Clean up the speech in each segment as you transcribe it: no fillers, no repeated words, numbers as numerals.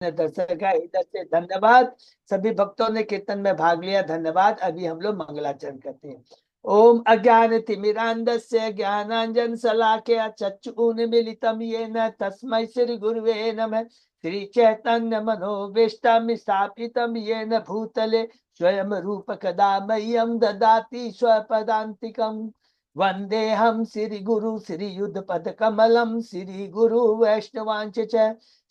दर्शक है, इधर से धन्यवाद। सभी भक्तों ने कीर्तन में भाग लिया, धन्यवाद। अभी हम लोग मंगलाचरण करते हैं। ओम अज्ञान तिमिरांधस्य ज्ञानांजन शलाकया चक्षुन्मीलितं येन तस्मै श्री गुरुवे नमः। श्री चैतन्य मनोभीष्टं स्थापितं येन भूतले स्वयं रूप कदा मह्यं ददाति स्वपदान्तिकम्। वंदेहम श्री गुरु श्री युद्ध पद कमलम श्री गुरु वैष्णवांच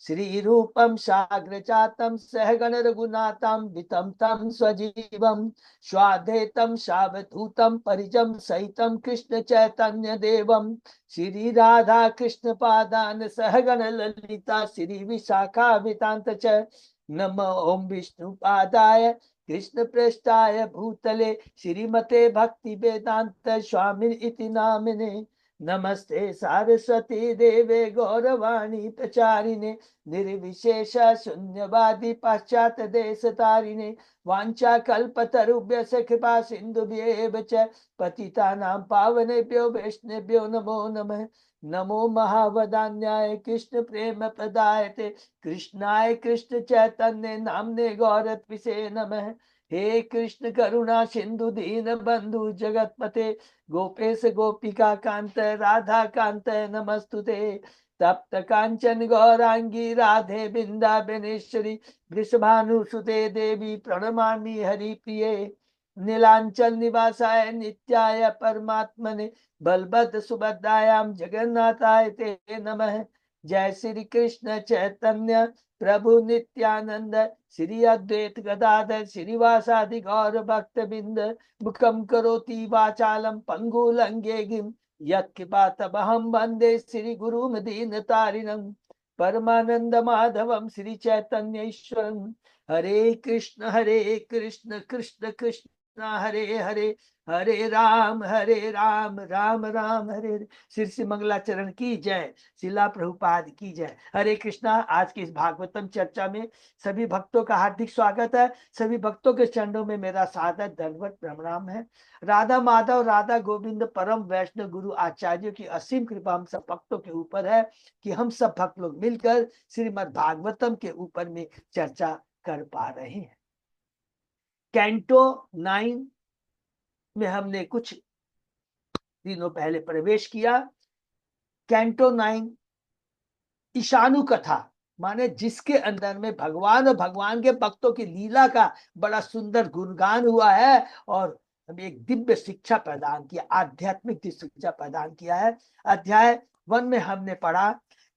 श्री रूपम साग्र चातम सहगण रघुनाथम वितम तम स्वजीवम स्वाधेतम सावधूतम परिजम सहितम कृष्ण चैतन्य देवम श्री राधा कृष्ण पादान सहगण ललिता श्री विशाखा वितांत च नम ओम विष्णु पादाय कृष्ण पृष्ठाय भूतले श्रीमते भक्ति वेदांत स्वामी इति नामिने नमस्ते सारस्वती देवे गौरवाणी प्रचारिणे निर्विशेष शून्यवादी पाश्चात देश तारिणे वांछा कल्पतरुभ्य कृपा सिंधुभ्येव च पतितानां पावनेभ्यो वैष्णवेभ्यो नमो नमः। नमो महावदान्याय कृष्ण प्रेम प्रदायते कृष्णाय कृष्ण चैतन्य नामने गौरत्विषे नमः। हे कृष्ण करुणा सिंधु दीन बंधु जगतपते गोपेश गोपिका कांत राधा कांत नमस्तुते। तप्त कांचन गौरांगी राधे बिंदाबनेश्वरी वृषभानुसुते देवी प्रणमामि हरिप्रिये। नीलांचल निवासाय नित्याय परमात्मने बलभद्र सुभद्रायां जगन्नाथाय ते नमः। जय श्री कृष्ण चैतन्य प्रभु नित्यानंद श्री अद्वैत गदाधर श्रीवासादि गौर भक्त बिंद मुखम करोति वाचालम पंगुलंगे गिम यत्कृपातमहं वंदे श्री गुरुम दीनतारिणम परमानंद माधवम श्री चैतन्य ईश्वरम। हरे कृष्ण कृष्ण कृष्ण हरे हरे हरे राम राम राम हरे हरे। श्री श्री मंगलाचरण की जय, शिला प्रभुपाद की जय। हरे कृष्णा। आज की इस भागवतम चर्चा में सभी भक्तों का हार्दिक स्वागत है। सभी भक्तों के चरणों में मेरा सादर दंडवत प्रणाम है। राधा माधव राधा गोविंद परम वैष्णव गुरु आचार्यों की असीम कृपा हम सब भक्तों के ऊपर है कि हम सब भक्त लोग मिलकर श्रीमद् भागवतम के ऊपर में चर्चा कर पा रहे हैं। कैंटो 9 में हमने कुछ दिनों पहले प्रवेश किया। कैंटो 9 ईशानु कथा माने जिसके अंदर में भगवान और भगवान के भक्तों की लीला का बड़ा सुंदर गुणगान हुआ है और हमें एक दिव्य शिक्षा प्रदान किया, आध्यात्मिक शिक्षा प्रदान किया है। अध्याय 1 में हमने पढ़ा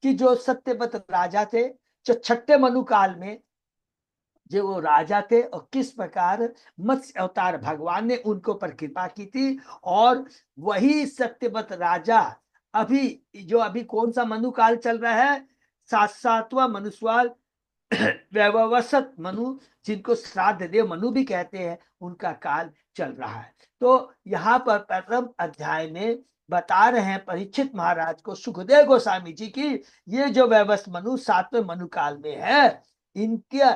कि जो सत्यवत राजा थे, जो छठे मनु काल में जो वो राजा थे और किस प्रकार मत्स्य अवतार भगवान ने उनको पर कृपा की थी। और वही सत्यवत राजा अभी कौन सा मनु काल चल रहा है, सातवां मनुष्वाल वैवस्वत मनु, जिनको श्राद्ध देव मनु भी कहते हैं, उनका काल चल रहा है। तो यहाँ पर प्रथम अध्याय में बता रहे हैं परीक्षित महाराज को, सुखदेव गोस्वामी जी की ये जो वैवस्वत मनु 7वें मनु काल में है, इनके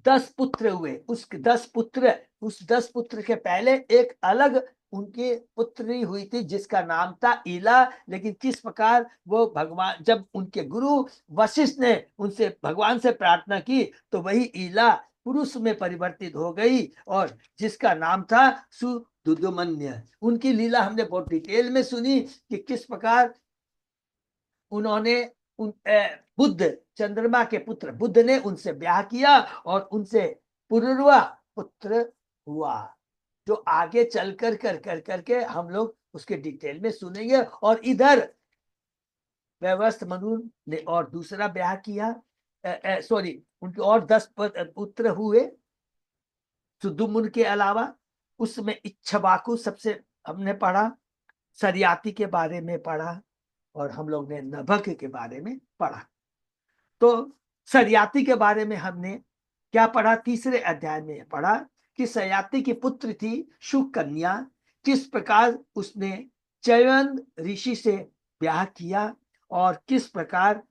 10 पुत्र हुए। उस 10 पुत्र के पहले एक अलग उनकी पुत्री हुई थी जिसका नाम था ईला। लेकिन किस प्रकार वो भगवान, जब उनके गुरु वशिष्ठ ने उनसे भगवान से प्रार्थना की तो वही ईला पुरुष में परिवर्तित हो गई और जिसका नाम था सुदुदुमन्य। उनकी लीला हमने बहुत डिटेल में सुनी कि किस प्रकार उन्होंने बुद्ध, चंद्रमा के पुत्र बुद्ध ने उनसे ब्याह किया और उनसे पुरुरवा पुत्र हुआ, जो आगे चल कर करके हम लोग उसके डिटेल में सुनेंगे। और इधर वैवस्वत मनु ने और दूसरा ब्याह किया, सॉरी उनके और 10 पुत्र हुए सुदुमुन के अलावा। उसमें इच्छवाकु सबसे हमने पढ़ा, सरियाती के बारे में पढ़ा और हम लोग ने नभक के बारे में पढ़ा। तो सरियाती के बारे में हमने क्या पढ़ा, तीसरे अध्याय में पढ़ा कि सरियाती की पुत्र थी शुक कन्या, किस प्रकार उसने चयन ऋषि से ब्याह किया और किस प्रकार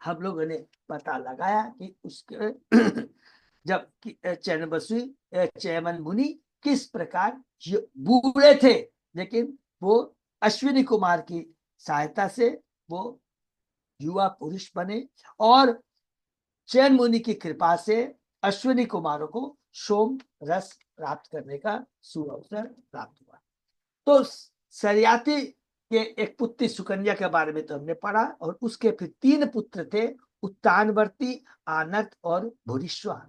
हम लोगों ने पता लगाया कि उसके जब चयन मुनि किस प्रकार बूढ़े थे, लेकिन वो अश्विनी कुमार की सहायता से वो युवा पुरुष बने और चैन मुनि की कृपा से अश्विनी कुमारों को सोम रस प्राप्त करने का सुअवसर प्राप्त हुआ। तो सरियाती के एक पुत्री सुकन्या के बारे में तो हमने पढ़ा, और उसके फिर 3 पुत्र थे, उत्तानवर्ती, आनर्त और भूरिश्वा।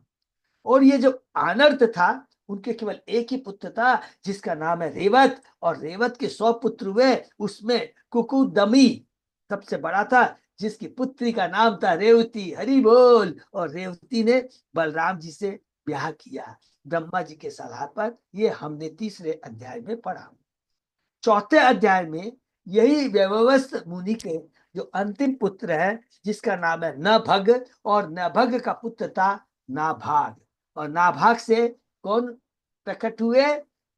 और ये जो आनर्त था, उनके केवल एक ही पुत्र था जिसका नाम है रेवत, और रेवत के 100 पुत्र हुए, उसमें कुकुदमी सबसे बड़ा था, जिसकी पुत्री का नाम था रेवती। हरि बोल। और रेवती ने बलराम जी से ब्याह किया ब्रह्मा जी के सलाह पर। ये हमने 3रे अध्याय में पढ़ा। 4थे अध्याय में यही व्यवस्थ मुनि के जो अंतिम पुत्र है, जिसका नाम है नभग, और नभग का पुत्र था नाभाग, और नाभाग से कौन प्रकट हुए?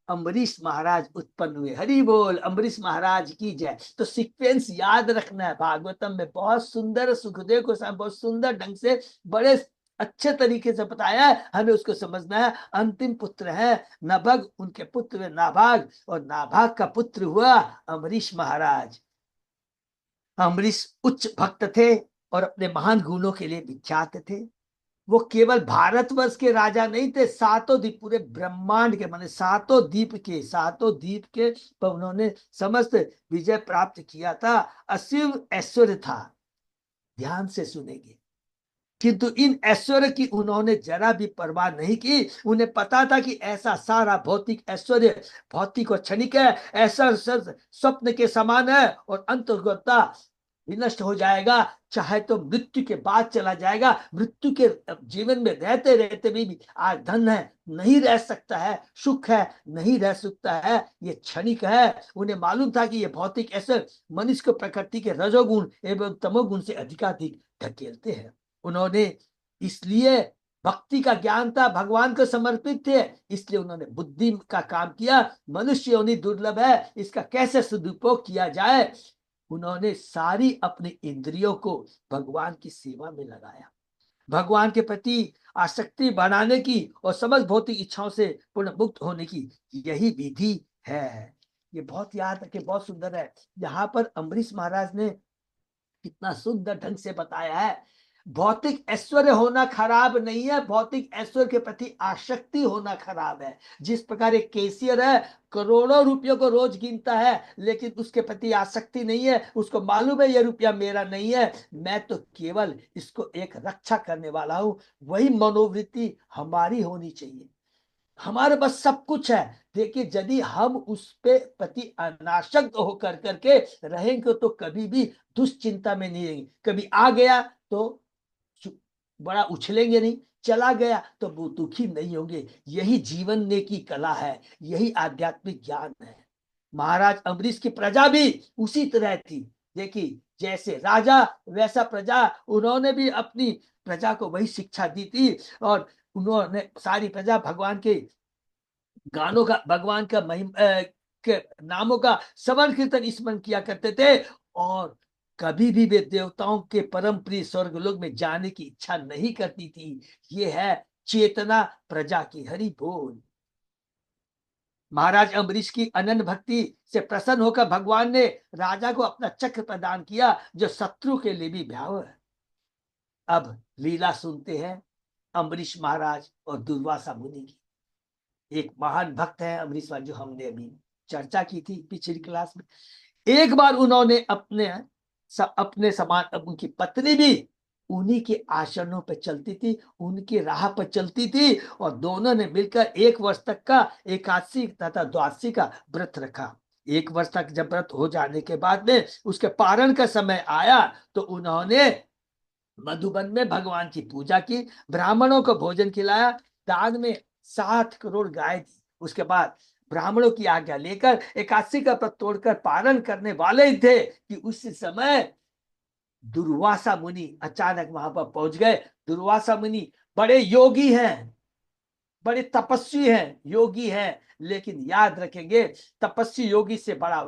अम्बरीश महाराज उत्पन्न हुए। हरि बोल। अम्बरीश महाराज की जय। तो सीक्वेंस याद रखना है। भागवतम में बहुत सुंदर, सुखदेव को बहुत सुंदर ढंग से, बड़े अच्छे तरीके से बताया है, हमें उसको समझना है। अंतिम पुत्र है नभग, उनके पुत्र हुए नाभाग, और नाभाग का पुत्र हुआ अम्बरीश महाराज। अम्बरीश उच्च भक्त थे और अपने महान गुणों के लिए विख्यात थे। वो केवल भारतवर्ष के राजा नहीं थे, 7 द्वीप, पूरे ब्रह्मांड के, माने 7 द्वीप के पर उन्होंने समस्त विजय प्राप्त किया था। असीम ऐश्वर्य था, ध्यान से सुनेंगे। किंतु इन ऐश्वर्य की उन्होंने जरा भी परवाह नहीं की। उन्हें पता था कि ऐसा सारा भौतिक ऐश्वर्य भौतिक और क्षणिक है, ऐसा स्वप्न के समान है, और अंतर्गता विनष्ट हो जाएगा, चाहे तो मृत्यु के बाद चला जाएगा। मृत्यु के जीवन में रहते रहते भी आज धन है, नहीं रह सकता है, सुख है, नहीं रह सकता है, ये क्षणिक है। उन्हें मालूम था कि ये भौतिक ऐश्वर्य मनुष्य को प्रकृति के रजोगुण एवं तमोगुण से अधिकाधिक धकेलते हैं। उन्होंने इसलिए भक्ति का ज्ञान था, भगवान को समर्पित थे, इसलिए उन्होंने बुद्धि का काम किया। मनुष्य योनि दुर्लभ है, इसका कैसे सदुपयोग किया जाए। उन्होंने सारी अपनी इंद्रियों को भगवान की सेवा में लगाया, भगवान के प्रति आसक्ति बढ़ाने की और समस्त भौतिक इच्छाओं से पूर्ण मुक्त होने की यही विधि है। ये बहुत याद रखे, बहुत सुंदर है। यहाँ पर अम्बरीश महाराज ने कितना सुंदर ढंग से बताया है। भौतिक ऐश्वर्य होना खराब नहीं है, भौतिक ऐश्वर्य के प्रति आसक्ति होना खराब है। जिस प्रकार एक कैशियर है, करोड़ों रुपयों को रोज गिनता है, लेकिन उसके प्रति आसक्ति नहीं है। उसको मालूम है ये रुपया मेरा नहीं है, मैं तो केवल इसको एक रक्षा करने वाला हूं। वही मनोवृत्ति हमारी होनी चाहिए। हमारे पास सब कुछ है, देखिए यदि हम उस पे प्रति अनासक्त होकर करके रहेंगे तो कभी भी दुश्चिंता में नहीं रहेंगे। कभी आ गया तो बड़ा उछलेंगे नहीं, चला गया तो वो दुखी नहीं होंगे। यही जीवन ने की कला है, यही आध्यात्मिक ज्ञान है। महाराज अम्बरीश की प्रजा भी उसी तरह थी। देखिए जैसे राजा वैसा प्रजा, उन्होंने भी अपनी प्रजा को वही शिक्षा दी थी, और उन्होंने सारी प्रजा भगवान के गानों का, भगवान का के नामों का श्रवण कीर्तन स्मरण किया करते थे, और कभी भी वे देवताओं के परम प्रिय स्वर्गलोक में जाने की इच्छा नहीं करती थी। ये है चेतना प्रजा की। हरि बोल। महाराज अम्बरीश की अनन्य भक्ति से प्रसन्न होकर भगवान ने राजा को अपना चक्र प्रदान किया, जो शत्रु के लिए भी भयावह है। अब लीला सुनते हैं अम्बरीश महाराज और दुर्वासा मुनि की। एक महान भक्त है अम्बरीश महाराज, जो हमने अभी चर्चा की थी पिछली क्लास में। एक बार उन्होंने अपने समान उनकी पत्नी भी उन्हीं के आचरणों पर चलती थी, उनकी राह पर चलती थी, और दोनों ने मिलकर 1 वर्ष तक का एकादशी तथा द्वादशी का व्रत रखा। 1 वर्ष तक जब व्रत हो जाने के बाद में उसके पारण का समय आया, तो उन्होंने मधुबन में भगवान की पूजा की, ब्राह्मणों को भोजन खिलाया, दान में 7 करोड़ गाय दी। उसके बाद ब्राह्मणों की आज्ञा लेकर एकादशी का व्रत तोड़कर पारण करने वाले थे कि उस समय दुर्वासा मुनि अचानक वहां पर पहुंच गए। दुर्वासा मुनि बड़े योगी हैं, बड़े तपस्वी हैं, योगी हैं, लेकिन याद रखेंगे तपस्वी योगी से बड़ा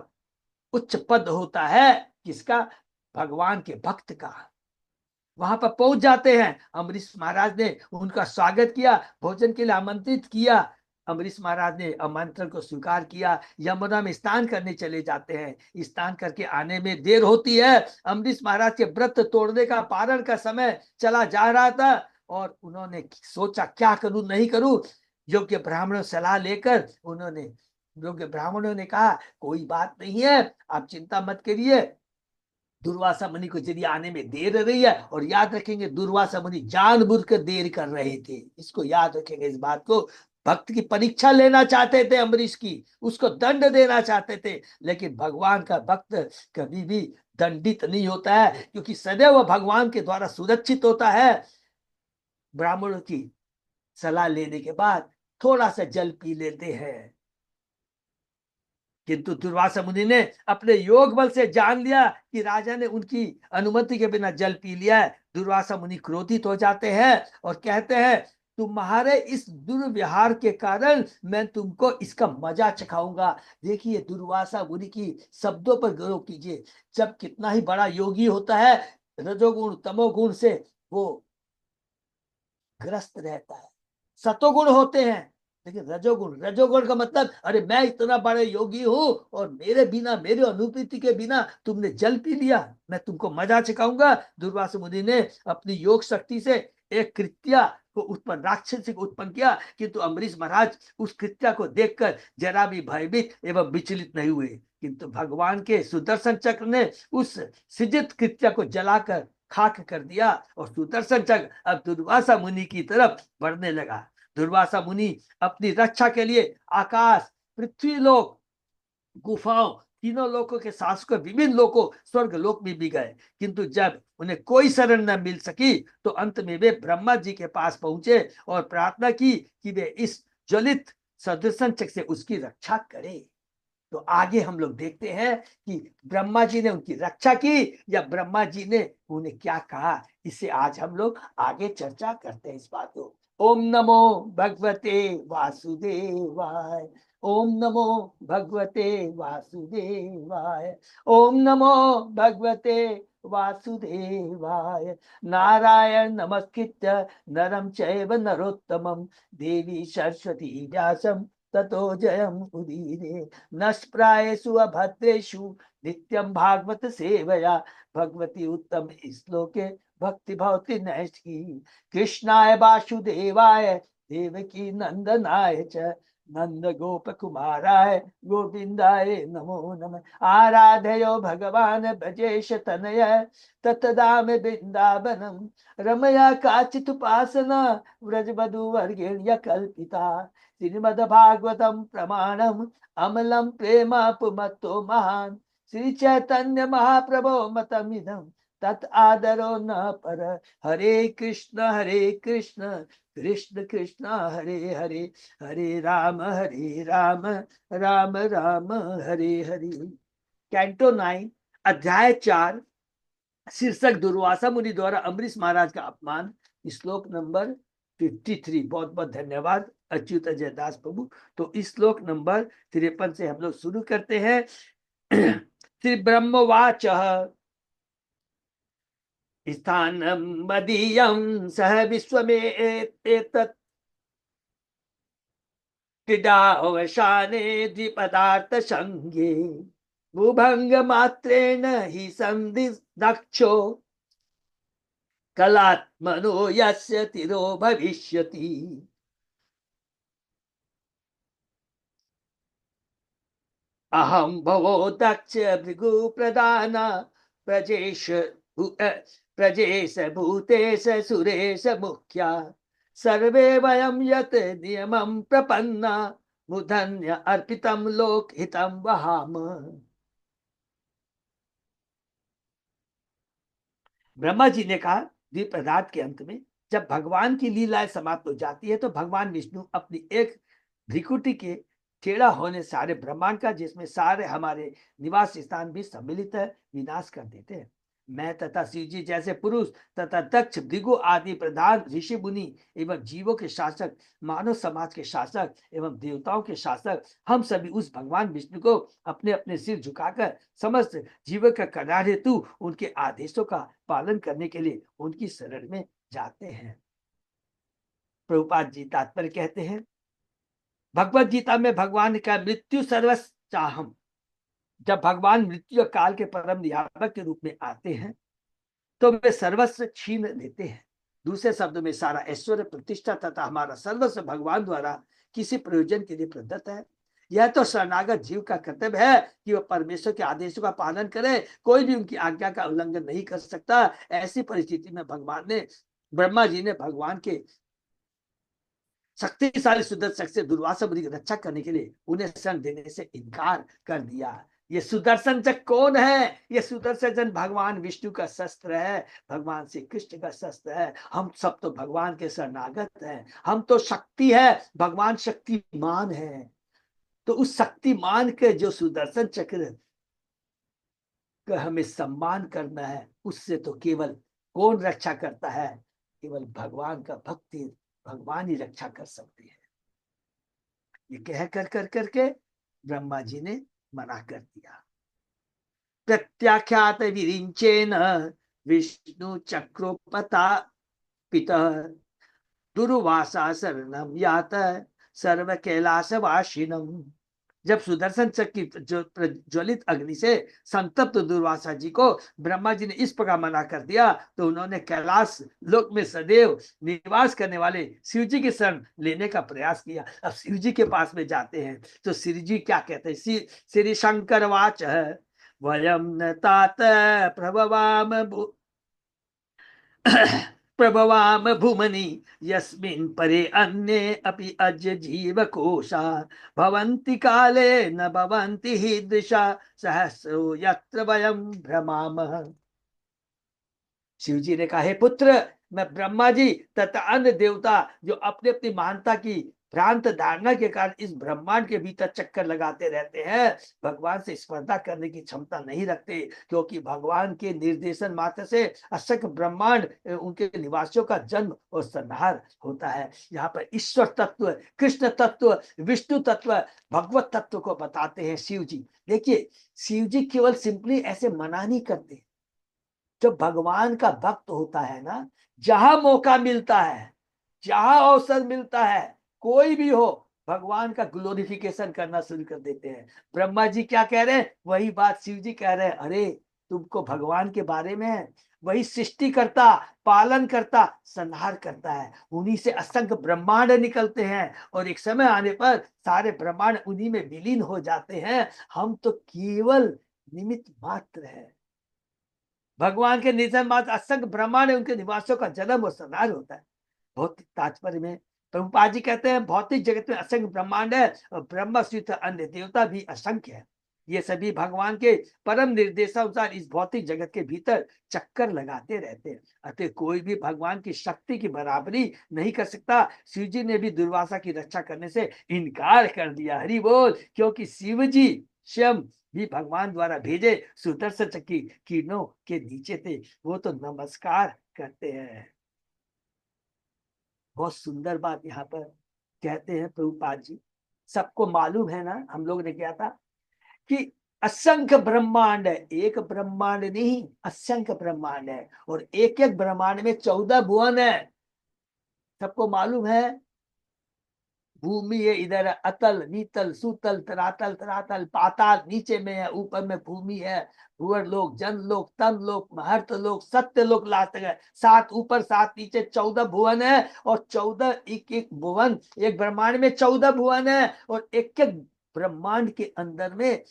उच्च पद होता है किसका? भगवान के भक्त का। वहां पर पहुंच जाते हैं। अम्बरीश महाराज ने उनका स्वागत किया, भोजन के लिए आमंत्रित किया। अम्बरीश महाराज ने आमंत्रण को स्वीकार किया, यमुना में स्नान करने चले जाते हैं। स्नान करके आने में देर होती है। अम्बरीश महाराज के व्रत तोड़ने का, पारण का समय चला जा रहा था और उन्होंने सोचा क्या करूं नहीं करूं। योग्य ब्राह्मणों सलाह लेकर उन्होंने, योग्य ब्राह्मणों ने कहा कोई बात नहीं है, आप चिंता मत करिए, दुर्वासा मुनि को यदि आने में देर रही है, और याद रखेंगे दुर्वासा मुनि जानबूझकर देर कर रहे थे, इसको याद रखेंगे इस बात को। भक्त की परीक्षा लेना चाहते थे अम्बरीश की, उसको दंड देना चाहते थे, लेकिन भगवान का भक्त कभी भी दंडित नहीं होता है, क्योंकि सदैव भगवान के द्वारा सुरक्षित होता है। ब्राह्मणों की सलाह लेने के बाद थोड़ा सा जल पी लेते हैं, किंतु दुर्वासा मुनि ने अपने योग बल से जान लिया कि राजा ने उनकी अनुमति के बिना जल पी लिया है। दुर्वासा मुनि क्रोधित हो जाते हैं और कहते हैं तुम्हारे इस दुर्व्यवहार के कारण मैं तुमको इसका मजा चखाऊंगा। देखिए दुर्वासा मुनि की शब्दों पर गौर कीजिए। जब कितना ही बड़ा योगी होता है, रजोगुण तमोगुण से वो ग्रस्त रहता है। सतोगुण होते हैं, लेकिन रजोगुण, रजोगुण का मतलब अरे मैं इतना बड़ा योगी हूं और मेरे बिना, मेरे अनुपस्थिति के बिना तुमने जल पी लिया, मैं तुमको मजा सिखाऊंगा। दुर्वासा मुनि ने अपनी योग शक्ति से एक कृत्या को उत्पन्न, राक्षसी को उत्पन्न किया, किंतु अम्बरीश महाराज उस कृत्या को देखकर जरा भी भयभीत एवं विचलित नहीं हुए, किंतु भगवान के सुदर्शन चक्र ने उस सृजित कृत्या को जलाकर खाक कर दिया और सुदर्शन चक्र अब दुर्वासा मुनि की तरफ बढ़ने लगा। दुर्वासा मुनि अपनी रक्षा के लिए आकाश, पृथ्वी लोक, गुफाओं, तीनों लोकों के शासकों, विभिन्न लोकों, स्वर्ग लोक में भी गए, किंतु जब उन्हें कोई शरण न मिल सकी तो अंत में वे ब्रह्मा जी के पास पहुंचे और प्रार्थना की कि वे इस ज्वलित सुदर्शन चक्र से उसकी रक्षा करें। तो आगे हम लोग देखते हैं कि ब्रह्मा जी ने उनकी रक्षा की या ब्रह्मा जी ने उन्हें क्या कहा, इससे आज हम लोग आगे चर्चा करते हैं इस बात को। ओम नमो भगवते वासुदेवाय, ओम नमो भगवते वासुदेवाय, ओम नमो भगवते वासुदेवाय। नारायण नमस्कृत्य नरम चैव नरोत्तमं देवी सरस्वती व्यासं ततो जयम उदीरे। नष्प्रायेषु अभद्रेषु नित्यं भागवत सेवया भगवती उत्तम श्लोके भक्ति भवति नैष्ठी। कृष्णाय वासुदेवाय देवकी नंदनाय च नंद गोप कुमाराय गोविंदाय नमो नमः। आराधयो भगवान ब्रजेश तनय ततदाम वृंदावनम रमया काचित उपासना व्रजवधु वर्गेण्य कल्पिता। श्रीमद्भागवतम प्रमाणम अमलम प्रेमापुमत्तो महान श्री चैतन्य महाप्रभो मतमिदं तत् आदरो न पर। हरे कृष्ण कृष्ण कृष्ण हरे हरे, हरे राम राम राम हरे हरे। कैंटो 9 अध्याय 4 शीर्षक दुर्वासा मुनि द्वारा अम्बरीश महाराज का अपमान, श्लोक नंबर 53। बहुत बहुत धन्यवाद अच्युत अजय दास प्रभु। तो इस श्लोक नंबर 53 से हम लोग शुरू करते हैं। श्री ब्रह्मवाच स्थानं मदीयं सह विश्वमेतत् क्रीडावसाने द्विपदार्थ संज्ञे भूभंग मात्रेण हि संधि दक्षो कलात्मनो यस्य तिरो भविष्यति। अहं भवो दक्ष भृगु प्रधान प्रजेश प्रजेश भूतेश सुरेश मुख्या सर्वे वयं यत् नियमं प्रपन्ना मुधन्य अर्पितं लोकहितं वहाम। ब्रह्मा जी ने कहा द्विपदार्थ के अंत में जब भगवान की लीलाएं समाप्त हो जाती है तो भगवान विष्णु अपनी एक भ्रिकुटी के टेढ़ा होने सारे ब्रह्मांड का, जिसमें सारे हमारे निवास स्थान भी सम्मिलित है, विनाश कर देते हैं। मैं तथा शिव जी जैसे पुरुष तथा दक्ष भृगु आदि प्रधान ऋषि मुनि एवं जीवों के शासक, मानव समाज के शासक एवं देवताओं के शासक, हम सभी उस भगवान विष्णु को अपने अपने सिर झुकाकर समस्त जीवों का कल्याण हेतु उनके आदेशों का पालन करने के लिए उनकी शरण में जाते हैं। प्रभुपाद जी तात्पर्य कहते हैं भगवत गीता में भगवान का मृत्यु सर्वस्व चाहम, जब भगवान मृत्यु काल के परम नियामक के रूप में आते हैं तो वे सर्वस्व छीन लेते हैं। दूसरे शब्दों में सारा ऐश्वर्य, प्रतिष्ठा तथा हमारा सर्वस्व भगवान द्वारा किसी प्रयोजन के लिए प्रदत्त है। यह तो शरणागत जीव का कर्तव्य है कि वह परमेश्वर के आदेशों का पालन करे, कोई भी उनकी आज्ञा का उल्लंघन नहीं कर सकता। ऐसी परिस्थिति में ब्रह्मा जी ने भगवान के शक्तिशाली सुदर्शन से दुर्वासा मुनि की रक्षा करने के लिए उन्हें शरण देने से इनकार कर दिया। ये सुदर्शन चक्र कौन है? ये सुदर्शन भगवान विष्णु का शस्त्र है, भगवान श्री कृष्ण का शस्त्र है। हम सब तो भगवान के शरणागत हैं, हम तो शक्ति है, भगवान शक्तिमान है। तो उस शक्तिमान के जो सुदर्शन चक्र का हमें सम्मान करना है, उससे तो केवल कौन रक्षा करता है? केवल भगवान का भक्ति, भगवान ही रक्षा कर सकते हैं। ये कह करके ब्रह्मा जी ने मना कर दिया। प्रत्याख्यात विरिंचेन विष्णु चक्रोपता पिता दुर्वासा शरणम यात सर्व कैलाश वासिनम। जब सुदर्शन चक्र की ज्वलित अग्नि से संतप्त दुर्वासा जी को ब्रह्मा जी ने इस प्रकार मना कर दिया तो उन्होंने कैलाश लोक में सदैव निवास करने वाले शिव जी की शरण लेने का प्रयास किया। अब शिव जी के पास में जाते हैं तो शिव जी क्या कहते हैं? श्री शंकर वाच है, वयम न तात प्रभवाम प्रभवाम भूमनि यस्मिन् परे अन्ये अपि अज्य जीवकोशा भवन्ति काले न भवन्ति हि दृशा सहस्रो यत्र वयं भ्रमामः। शिव जी ने कहा, हे पुत्र, मैं ब्रह्मा जी तथा अन्य देवता जो अपनी अपनी महानता की भ्रांत धारणा के कारण इस ब्रह्मांड के भीतर चक्कर लगाते रहते हैं, भगवान से स्पर्धा करने की क्षमता नहीं रखते, क्योंकि भगवान के निर्देशन मात्र से असंख्य ब्रह्मांड उनके निवासियों का जन्म और संहार होता है। यहाँ पर ईश्वर तत्व, कृष्ण तत्व, विष्णु तत्व, भगवत तत्व को बताते हैं शिव जी। देखिए, शिव जी केवल सिंपली ऐसे मना नहीं करते। जब भगवान का भक्त होता है ना, जहां मौका मिलता है, जहां अवसर मिलता है, कोई भी हो, भगवान का ग्लोरिफिकेशन करना शुरू कर देते हैं। ब्रह्मा जी क्या कह रहे हैं? वही बात शिव जी कह रहे हैं। अरे, तुमको भगवान के बारे में है, वही सृष्टि करता, पालन करता, संहार करता है, उन्हीं से असंख्य ब्रह्मांड निकलते हैं और एक समय आने पर सारे ब्रह्मांड उन्हीं में विलीन हो जाते हैं। हम तो केवल निमित्त मात्र है। भगवान के निधन मात्र असंख्य ब्रह्मांड है, उनके निवासियों का जन्म और संहार होता है। भौतिक तात्पर्य में प्रभुपाद जी कहते हैं, भौतिक जगत में असंख्य ब्रह्मांड है और ब्रह्मा सहित अन्य देवता भी असंख्य है। ये सभी भगवान के परम निर्देशानुसार इस भौतिक जगत के भीतर चक्कर लगाते रहते हैं। अतः कोई भी भगवान की शक्ति की बराबरी नहीं कर सकता। शिव जी ने भी दुर्वासा की रक्षा करने से इनकार कर दिया। हरि बोल। क्योंकि शिव जी स्वयं भी भगवान द्वारा भेजे सुदर्शन चक्र की किरणों के नीचे थे, वो तो नमस्कार करते हैं। बहुत सुंदर बात यहाँ पर कहते हैं प्रभुपाद जी। सबको मालूम है ना, हम लोग ने किया था कि असंख्य ब्रह्मांड है, एक ब्रह्मांड नहीं, असंख्य ब्रह्मांड है और एक एक ब्रह्मांड में 14 भुवन है। सबको मालूम है। भूमि है, इधर अतल, नीतल, सुतल, तरातल, तरातल, पाताल नीचे में है, ऊपर में भूमि है, भूवर लोक, जन लोक, तन लोक, महर्त लोक, सत्य लोक, लास्ट तक है। 7 ऊपर 7 नीचे, 14 भुवन है और 14 एक एक भुवन, एक ब्रह्मांड में 14 भुवन है और एक एक ब्रह्मांड के अंदर में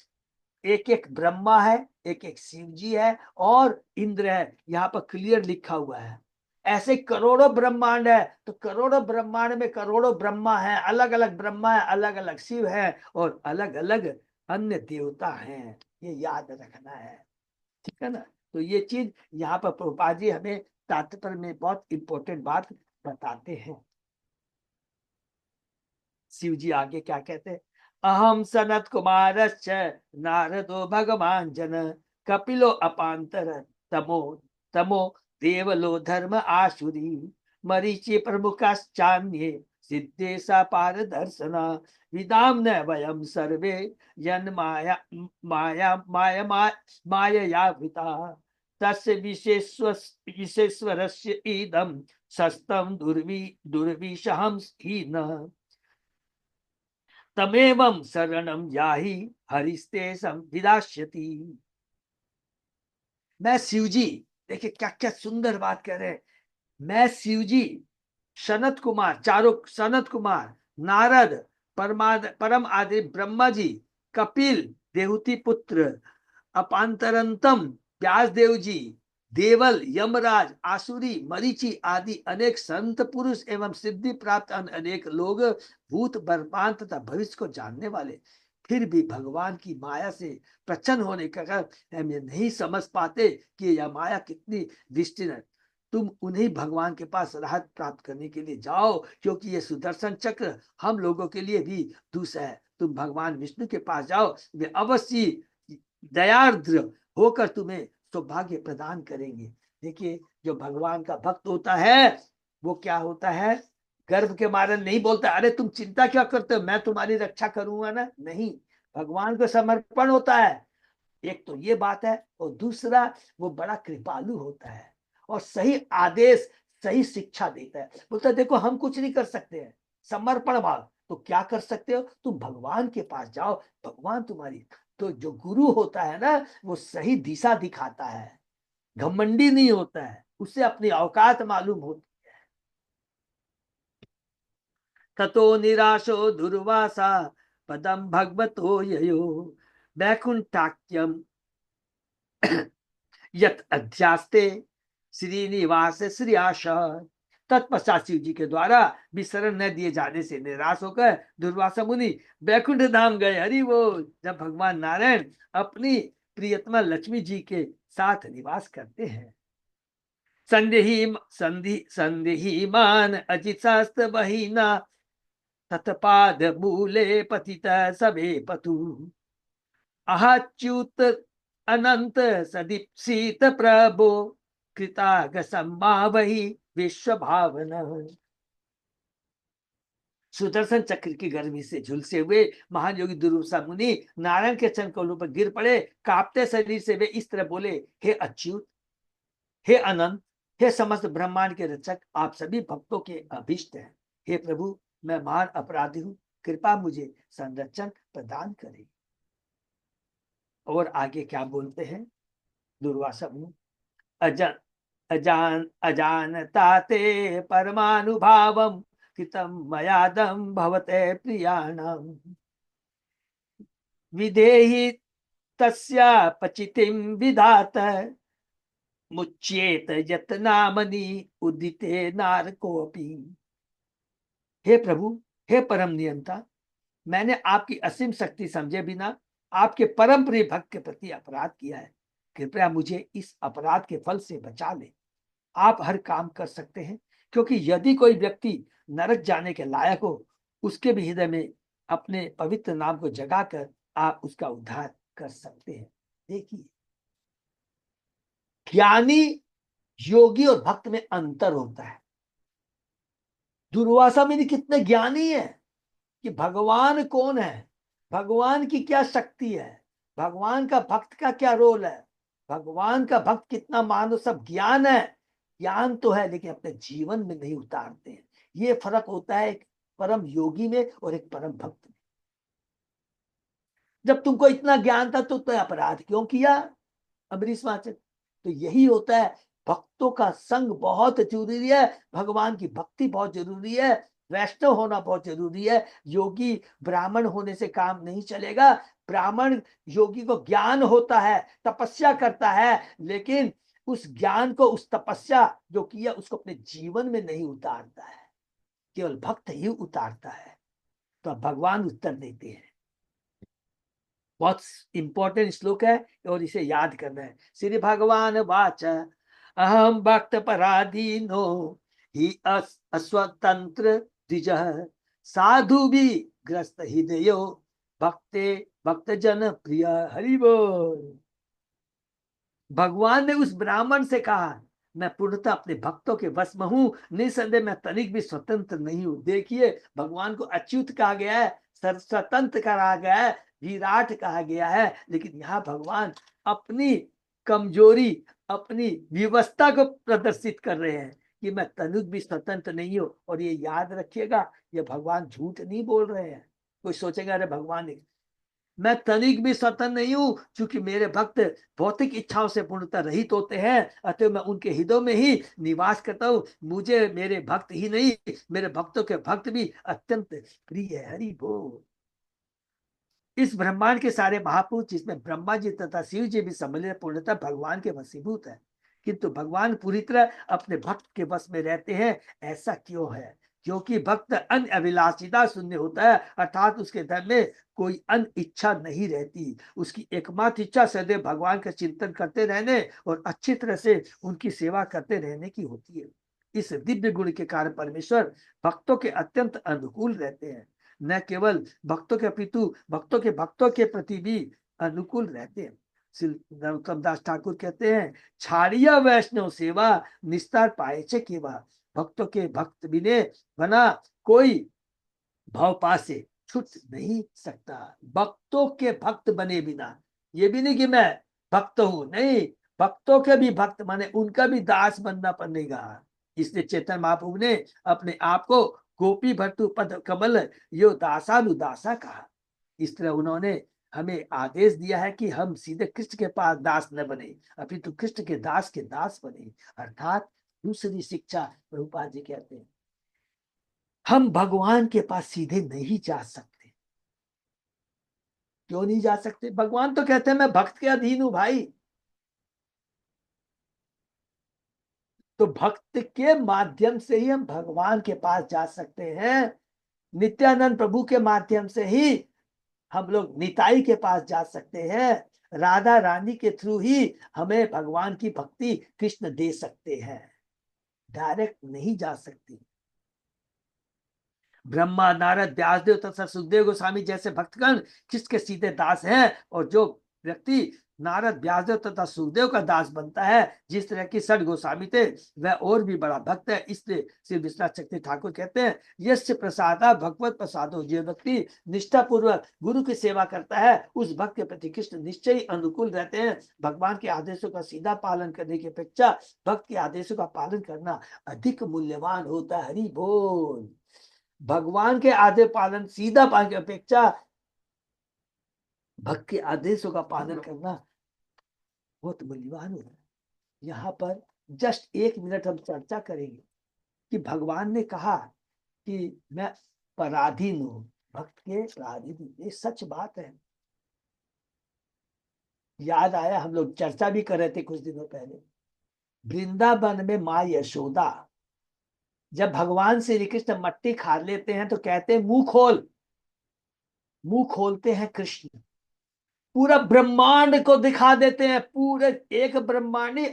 एक एक ब्रह्मा है, एक एक शिव जी है और इंद्र है। यहाँ पर क्लियर लिखा हुआ है। ऐसे करोड़ों ब्रह्मांड है, तो करोड़ों ब्रह्मांड में करोड़ों ब्रह्मा है, अलग अलग ब्रह्मा है, अलग अलग शिव है और अलग अलग अन्य देवता हैं। ये याद रखना है, ठीक है ना। तो ये चीज यहाँ पर प्रभुपाद जी हमें तात्पर्य में बहुत इंपॉर्टेंट बात बताते हैं। शिव जी आगे क्या कहते हैं? अहम सनत कुमार नारदो भगवान जन कपिलो अपांतर तमो तमो देवलो धर्म आशुरी मरीचि प्रमुखाश्चान्ये सिद्धेशा पार दर्शना विदाम न वयम सर्वे यन माया माया माया माययावृता तस्य विशेश्वरस्य इदं सस्तम दुर्विशहं हीन तमेवं शरणं याहि हरिस्ते विदास्यति। मैं शिवजी, देखिए क्या क्या सुंदर बात कह रहे हैं। मैं शिवजी, सनत कुमार, चारों सनत कुमार, नारद, परम आदि ब्रह्मा जी, कपिल, देवहूति पुत्र, अपांतरंतम व्यास देव जी, देवल, यमराज, आसुरी, मरीचि आदि अनेक संत पुरुष एवं सिद्धि प्राप्त अनेक लोग, भूत वर्तमान तथा भविष्य को जानने वाले, फिर भी भगवान की माया से प्रसन्न होने का कारण हम ये नहीं समझ पाते कि यह माया कितनी दृष्टि है। तुम उन्हीं भगवान के पास राहत प्राप्त करने के लिए जाओ, क्योंकि ये सुदर्शन चक्र हम लोगों के लिए भी दुष्ट है। तुम भगवान विष्णु के पास जाओ, वे अवश्य दयार्द्र होकर तुम्हें सौभाग्य प्रदान करेंगे। देखिए, जो भगवान का भक्त होता है वो क्या होता है, गर्व के मारे नहीं बोलता अरे तुम चिंता क्या करते हो, मैं तुम्हारी रक्षा करूंगा ना, नहीं, भगवान को समर्पण होता है। एक तो ये बात है, और दूसरा वो बड़ा कृपालु होता है और सही आदेश, सही शिक्षा देता है। बोलता है देखो हम कुछ नहीं कर सकते हैं, समर्पण भाव, तो क्या कर सकते हो, तुम भगवान के पास जाओ, भगवान तुम्हारी। तो जो गुरु होता है ना, वो सही दिशा दिखाता है, घमंडी नहीं होता है, उसे अपनी औकात मालूम होती। ततो निराशो दुर्वासा पदम भगवतो ययो वैकुंठाख्यम यत अध्यास्ते श्रीनिवास श्री आशा। तत्पश्चात शिव जी के द्वारा भी शरण न दिए जाने से निराश होकर दुर्वासा मुनि बैकुंठ धाम गए। हरि वो, जब भगवान नारायण अपनी प्रियतमा लक्ष्मी जी के साथ निवास करते हैं। संदेही मान अजित शास्त्र बहिना तत्पाद मूले पतित सबे पतु अच्युत अनंत सदीप्सित प्रभो कृताग संभावही विश्व भावना। सुदर्शन चक्र की गर्मी से झुलसे हुए महान योगी दुर्वासा मुनि नारायण के चरण कमलों पर गिर पड़े। कांपते शरीर से वे इस तरह बोले, हे अच्युत, हे अनंत, हे समस्त ब्रह्मांड के रक्षक, आप सभी भक्तों के अभीष्ट हैं। हे प्रभु, मैं महान अपराधी हूं, कृपा मुझे संरक्षण प्रदान करें। और आगे क्या बोलते हैं दुर्वासा मुनि, अजानता ते परमानुभावम कृतम मयादम भवते प्रियाणाम विधेहि तस्या पचितिम विधात मुच्येत यत्नामनि उदिते नारकोपि। हे प्रभु, हे परम नियंता, मैंने आपकी असीम शक्ति समझे बिना आपके परम प्रिय भक्त के प्रति अपराध किया है। कृपया मुझे इस अपराध के फल से बचा ले। आप हर काम कर सकते हैं, क्योंकि यदि कोई व्यक्ति नरक जाने के लायक हो, उसके भी हृदय में अपने पवित्र नाम को जगाकर आप उसका उद्धार कर सकते हैं। देखिए, ज्ञानी, योगी और भक्त में अंतर होता है। दुर्वासा मुनि कितने ज्ञानी है कि भगवान कौन है, भगवान की क्या शक्ति है, भगवान का भक्त का क्या रोल है, भगवान का भक्त कितना मानो, सब ज्ञान है, ज्ञान तो है लेकिन अपने जीवन में नहीं उतारते हैं। ये फर्क होता है एक परम योगी में और एक परम भक्त में। जब तुमको इतना ज्ञान था तो अपराध क्यों किया अम्बरीश वाचक। तो यही होता है, भक्तों का संग बहुत जरूरी है, भगवान की भक्ति बहुत जरूरी है, वैष्णव होना बहुत जरूरी है। योगी ब्राह्मण होने से काम नहीं चलेगा। ब्राह्मण योगी को ज्ञान होता है, तपस्या करता है, लेकिन उस ज्ञान को, उस तपस्या जो किया उसको अपने जीवन में नहीं उतारता है, केवल भक्त ही उतारता है। तो अब भगवान उत्तर देते हैं। बहुत इंपॉर्टेंट श्लोक है और इसे याद करना है। श्री भगवान वाच अहम भक्त पराधीनो ही अस्वतंत्र द्विज साधु भी ग्रस्त हृदयो भक्ते भक्त जन प्रिय। हरि बोल। भगवान ने उस ब्राह्मण से कहा, मैं पूर्णतः अपने भक्तों के वश में हूं, निसंदेह मैं तनिक भी स्वतंत्र नहीं हूं। देखिए, भगवान को अच्युत कहा गया है, स्वतंत्र कहा गया है, विराट कहा गया है, लेकिन यहाँ भगवान अपनी कमजोरी, अपनी विवस्था को प्रदर्शित कर रहे हैं कि मैं तनिक भी स्वतंत्र नहीं हूं। और ये याद रखिएगा, ये भगवान झूठ नहीं बोल रहे हैं, कोई सोचेगा अरे भगवान ने, मैं तनिक भी स्वतंत्र नहीं हूं, क्योंकि मेरे भक्त भौतिक इच्छाओं से पूर्णतः रहित होते हैं, अतः मैं उनके हृदय में ही निवास करता हूं। मुझे मेरे भक्त ही नहीं, मेरे भक्तों के भक्त भी अत्यंत प्रिय है। हरि बोल। इस ब्रह्मांड के सारे महापुरुष, जिसमें ब्रह्मा जी तथा शिव जी भी सम्मिलित, पूर्णतः भगवान के वशीभूत है, किंतु भगवान पूरी तरह अपने भक्त के वश में रहते हैं। ऐसा क्यों है? क्योंकि भक्त अन्य अभिलाषिता शून्य होता है, अर्थात उसके धर्म में कोई अन्य इच्छा नहीं रहती। उसकी एकमात्र इच्छा सदैव भगवान का चिंतन करते रहने और अच्छी तरह से उनकी सेवा करते रहने की होती है। इस दिव्य गुण के कारण परमेश्वर भक्तों के अत्यंत अनुकूल रहते हैं। न केवल भक्तों के अपितु भक्तों के प्रति भी अनुकूल रहते हैं। श्री नरोत्तम दास ठाकुर कहते हैं, छाड़िया वैष्णव सेवा निस्तार पाए चे केवा। भक्तों के भक्त बिने बना कोई भाव पास से छूट नहीं सकता। भक्तों के भक्त बने बिना, ये भी नहीं कि मैं भक्त हूं, नहीं, भक्तों के भी भक्त माने उनका भी दास बनना पड़ेगा। इसलिए चैतन्य महाप्रभु ने अपने आप को गोपी भट्टू पद कमल यो दासानुदासा कहा। इस तरह उन्होंने हमें आदेश दिया है कि हम सीधे कृष्ण के पास दास न बने, अपितु कृष्ण के दास बने। अर्थात दूसरी शिक्षा प्रभुपाद जी कहते हैं, हम भगवान के पास सीधे नहीं जा सकते। क्यों नहीं जा सकते? भगवान तो कहते हैं मैं भक्त के अधीन हूं भाई। तो भक्त के माध्यम से ही हम भगवान के पास जा सकते हैं। नित्यानंद प्रभु के माध्यम से ही हम लोग निताई के पास जा सकते हैं। राधा रानी के थ्रू ही हमें भगवान की भक्ति कृष्ण दे सकते हैं, डायरेक्ट नहीं जा सकती। ब्रह्मा, नारद, व्यासदेव तथा सुखदेव गोस्वामी जैसे भक्तगण किसके सीधे दास हैं, और जो व्यक्ति नारद, व्यासदेव तथा सुखदेव का दास बनता है, जिस तरह की षड गोस्वामी थे, वह और भी बड़ा भक्त है। इसलिए श्री विश्वनाथ चक्रवर्ती ठाकुर कहते हैं, यस्य प्रसादा भगवत प्रसादो, जो व्यक्ति निष्ठा पूर्वक गुरु की सेवा करता है, उस भक्त के प्रति कृष्ण निश्चय ही अनुकूल रहते हैं। भगवान के आदेशों का सीधा पालन करने की अपेक्षा भक्त के आदेशों का पालन करना अधिक मूल्यवान होता है। हरि बोल। भगवान के आदेश पालन, सीधा पालन की अपेक्षा भक्त के आदेशों का पालन करना बहुत मूल्यवान होता है। यहाँ पर जस्ट 1 मिनट हम चर्चा करेंगे कि भगवान ने कहा कि मैं पराधीन हूं, भक्त के पराधीन। ये सच बात है। याद आया, हम लोग चर्चा भी कर रहे थे कुछ दिनों पहले, वृंदावन में माँ यशोदा जब भगवान श्री कृष्ण मट्टी खा लेते हैं तो कहते हैं मुंह खोल। मुंह खोलते हैं कृष्ण, पूरा ब्रह्मांड को दिखा देते हैं। पूरे एक ब्रह्मांडी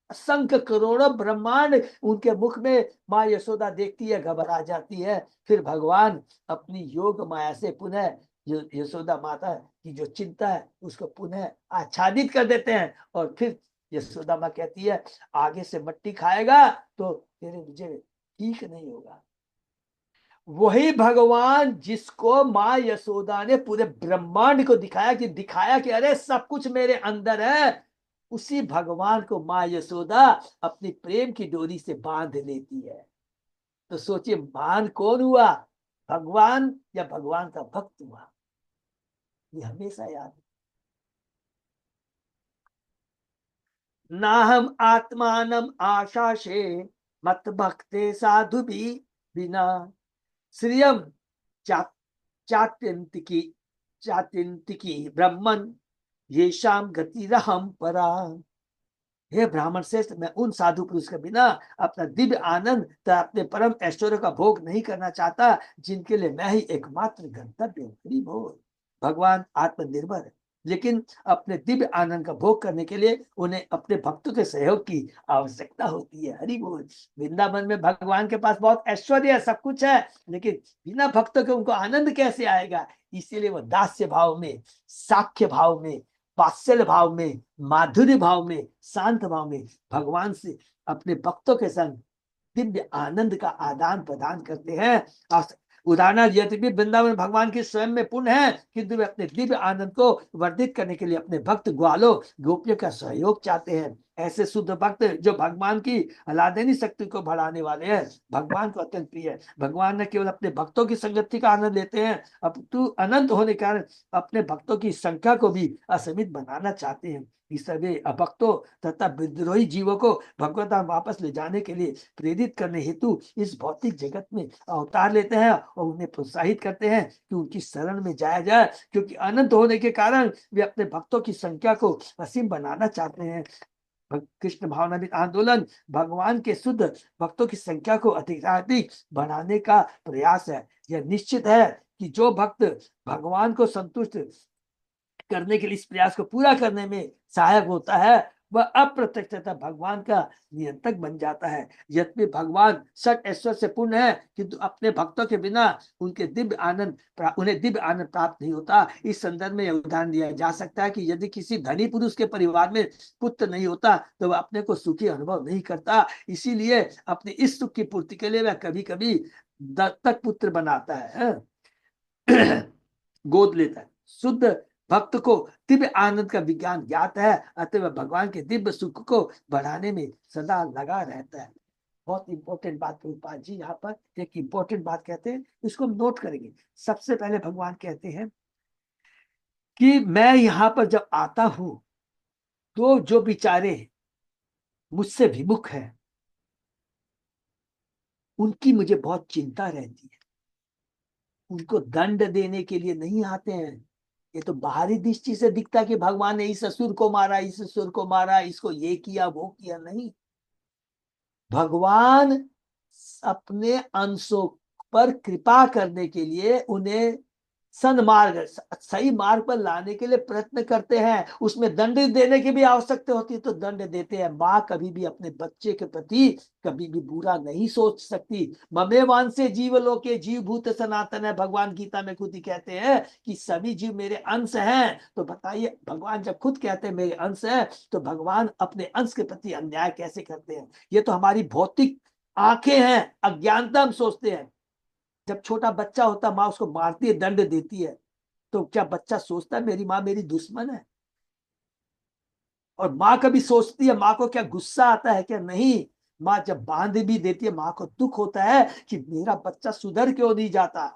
असंख्य करोड़ों ब्रह्मांड उनके मुख में माँ यशोदा देखती है, घबरा जाती है। फिर भगवान अपनी योग माया से पुनः यशोदा माता की जो चिंता है उसको पुनः आच्छादित कर देते हैं। और फिर यशोदा माँ कहती है, आगे से मट्टी खाएगा तो तेरे मुझे ठीक नहीं होगा। वही भगवान जिसको माँ यशोदा ने पूरे ब्रह्मांड को दिखाया कि अरे सब कुछ मेरे अंदर है, उसी भगवान को माँ यशोदा अपनी प्रेम की डोरी से बांध लेती है। तो सोचिए, महान कौन हुआ, भगवान या भगवान का भक्त हुआ? ये हमेशा याद है। ना हम आत्मानम आशाशे मत भक्ते साधु भी बिना श्रियम चात्यंतिकी ब्रह्मन ये शाम गति रहम परा। हे ब्राह्मण श्रेष्ठ, मैं उन साधु पुरुष के बिना अपना दिव्य आनंद तथा अपने परम ऐश्वर्य का भोग नहीं करना चाहता, जिनके लिए मैं ही एकमात्र गंतव्य हूँ। भगवान आत्मनिर्भर है, लेकिन अपने दिव्य आनंद का भोग करने के लिए उन्हें अपने भक्तों के सहयोग की आवश्यकता होती है। हरि बोल। वृंदावन में भगवान के पास बहुत ऐश्वर्य है, सब कुछ है, लेकिन बिना भक्तों के उनको आनंद कैसे आएगा? इसीलिए वो दास्य भाव में, साख्य भाव में, वात्सल्य भाव में, माधुर्य भाव में, शांत भाव में भगवान से अपने भक्तों के संग दिव्य आनंद का आदान प्रदान करते हैं। उदाहरण यद्यपि वृंदावन भगवान की स्वयं में पुण्य है, किंतु वे अपने दिव्य आनंद को वर्धित करने के लिए अपने भक्त ग्वालों गोपियों का सहयोग चाहते हैं। ऐसे शुद्ध भक्त जो भगवान की अलादनी शक्ति को बढ़ाने वाले हैं, भगवान को अत्यंत प्रिय है। भगवान न केवल अपने भक्तों की संगति का आनंद लेते हैं, अपितु अनंत होने के कारण अपने भक्तों की संख्या को भी असीमित बनाना चाहते हैं। इस सभी अभक्तों तथा विद्रोही जीवों को भगवत धाम वापस ले जाने के लिए प्रेरित करने हेतु इस भौतिक जगत में अवतार लेते हैं और उन्हें प्रोत्साहित करते हैं कि उनकी शरण में जाया जाए, क्योंकि अनंत होने के कारण वे अपने भक्तों की संख्या को असीम बनाना चाहते हैं। कृष्ण भावनामृत आंदोलन भगवान के शुद्ध भक्तों की संख्या को अधिकाधिक बढ़ाने का प्रयास है। यह निश्चित है कि जो भक्त भगवान को संतुष्ट करने के लिए इस प्रयास को पूरा करने में सहायक होता है, वह अप्रत्यक्षतः भगवान का नियंत्रक बन जाता है। यद्यपि भगवान सट ऐश्वर्य से पूर्ण है, किंतु अपने भक्तों के बिना उन्हें दिव्य आनंद प्राप्त नहीं होता। इस संदर्भ में यह उदाहरण दिया जा सकता है कि यदि किसी धनी पुरुष के परिवार में पुत्र नहीं होता तो वह अपने को सुखी अनुभव नहीं करता। इसीलिए अपने इस सुख की पूर्ति के लिए वह कभी कभी दत्तक पुत्र बनाता है, गोद लेता है। शुद्ध भक्त को दिव्य आनंद का विज्ञान ज्ञात है, अतः वह भगवान के दिव्य सुख को बढ़ाने में सदा लगा रहता है। बहुत इंपॉर्टेंट बात प्रभुपाद जी यहाँ पर एक इंपॉर्टेंट बात कहते हैं, इसको हम नोट करेंगे। सबसे पहले भगवान कहते हैं कि मैं यहाँ पर जब आता हूं तो जो बेचारे मुझसे विमुख है उनकी मुझे बहुत चिंता रहती है। उनको दंड देने के लिए नहीं आते हैं। ये तो बाहरी दृष्टि से दिखता कि भगवान ने इस असुर को मारा, इस असुर को मारा, इसको ये किया वो किया, नहीं। भगवान अपने अंशों पर कृपा करने के लिए उन्हें सन्मार्ग सही मार्ग पर लाने के लिए प्रयत्न करते हैं। उसमें दंड देने की भी आवश्यकता होती है तो दंड देते हैं। माँ कभी भी अपने बच्चे के प्रति कभी भी बुरा नहीं सोच सकती। ममे वांसे जीव लोके जीव भूत सनातन है, भगवान गीता में खुद ही कहते हैं कि सभी जीव मेरे अंश हैं। तो बताइए, भगवान जब खुद कहते हैं मेरे अंश है, तो भगवान अपने अंश के प्रति अन्याय कैसे करते हैं? ये तो हमारी भौतिक आंखें हैं, अज्ञानता हम सोचते हैं। जब छोटा बच्चा होता माँ उसको मारती है, दंड देती है, तो क्या बच्चा सोचता है मेरी माँ मेरी दुश्मन है? और माँ कभी सोचती है माँ को क्या गुस्सा आता है? क्या नहीं। माँ जब बांध भी देती है माँ को दुख होता है कि मेरा बच्चा सुधर क्यों नहीं जाता।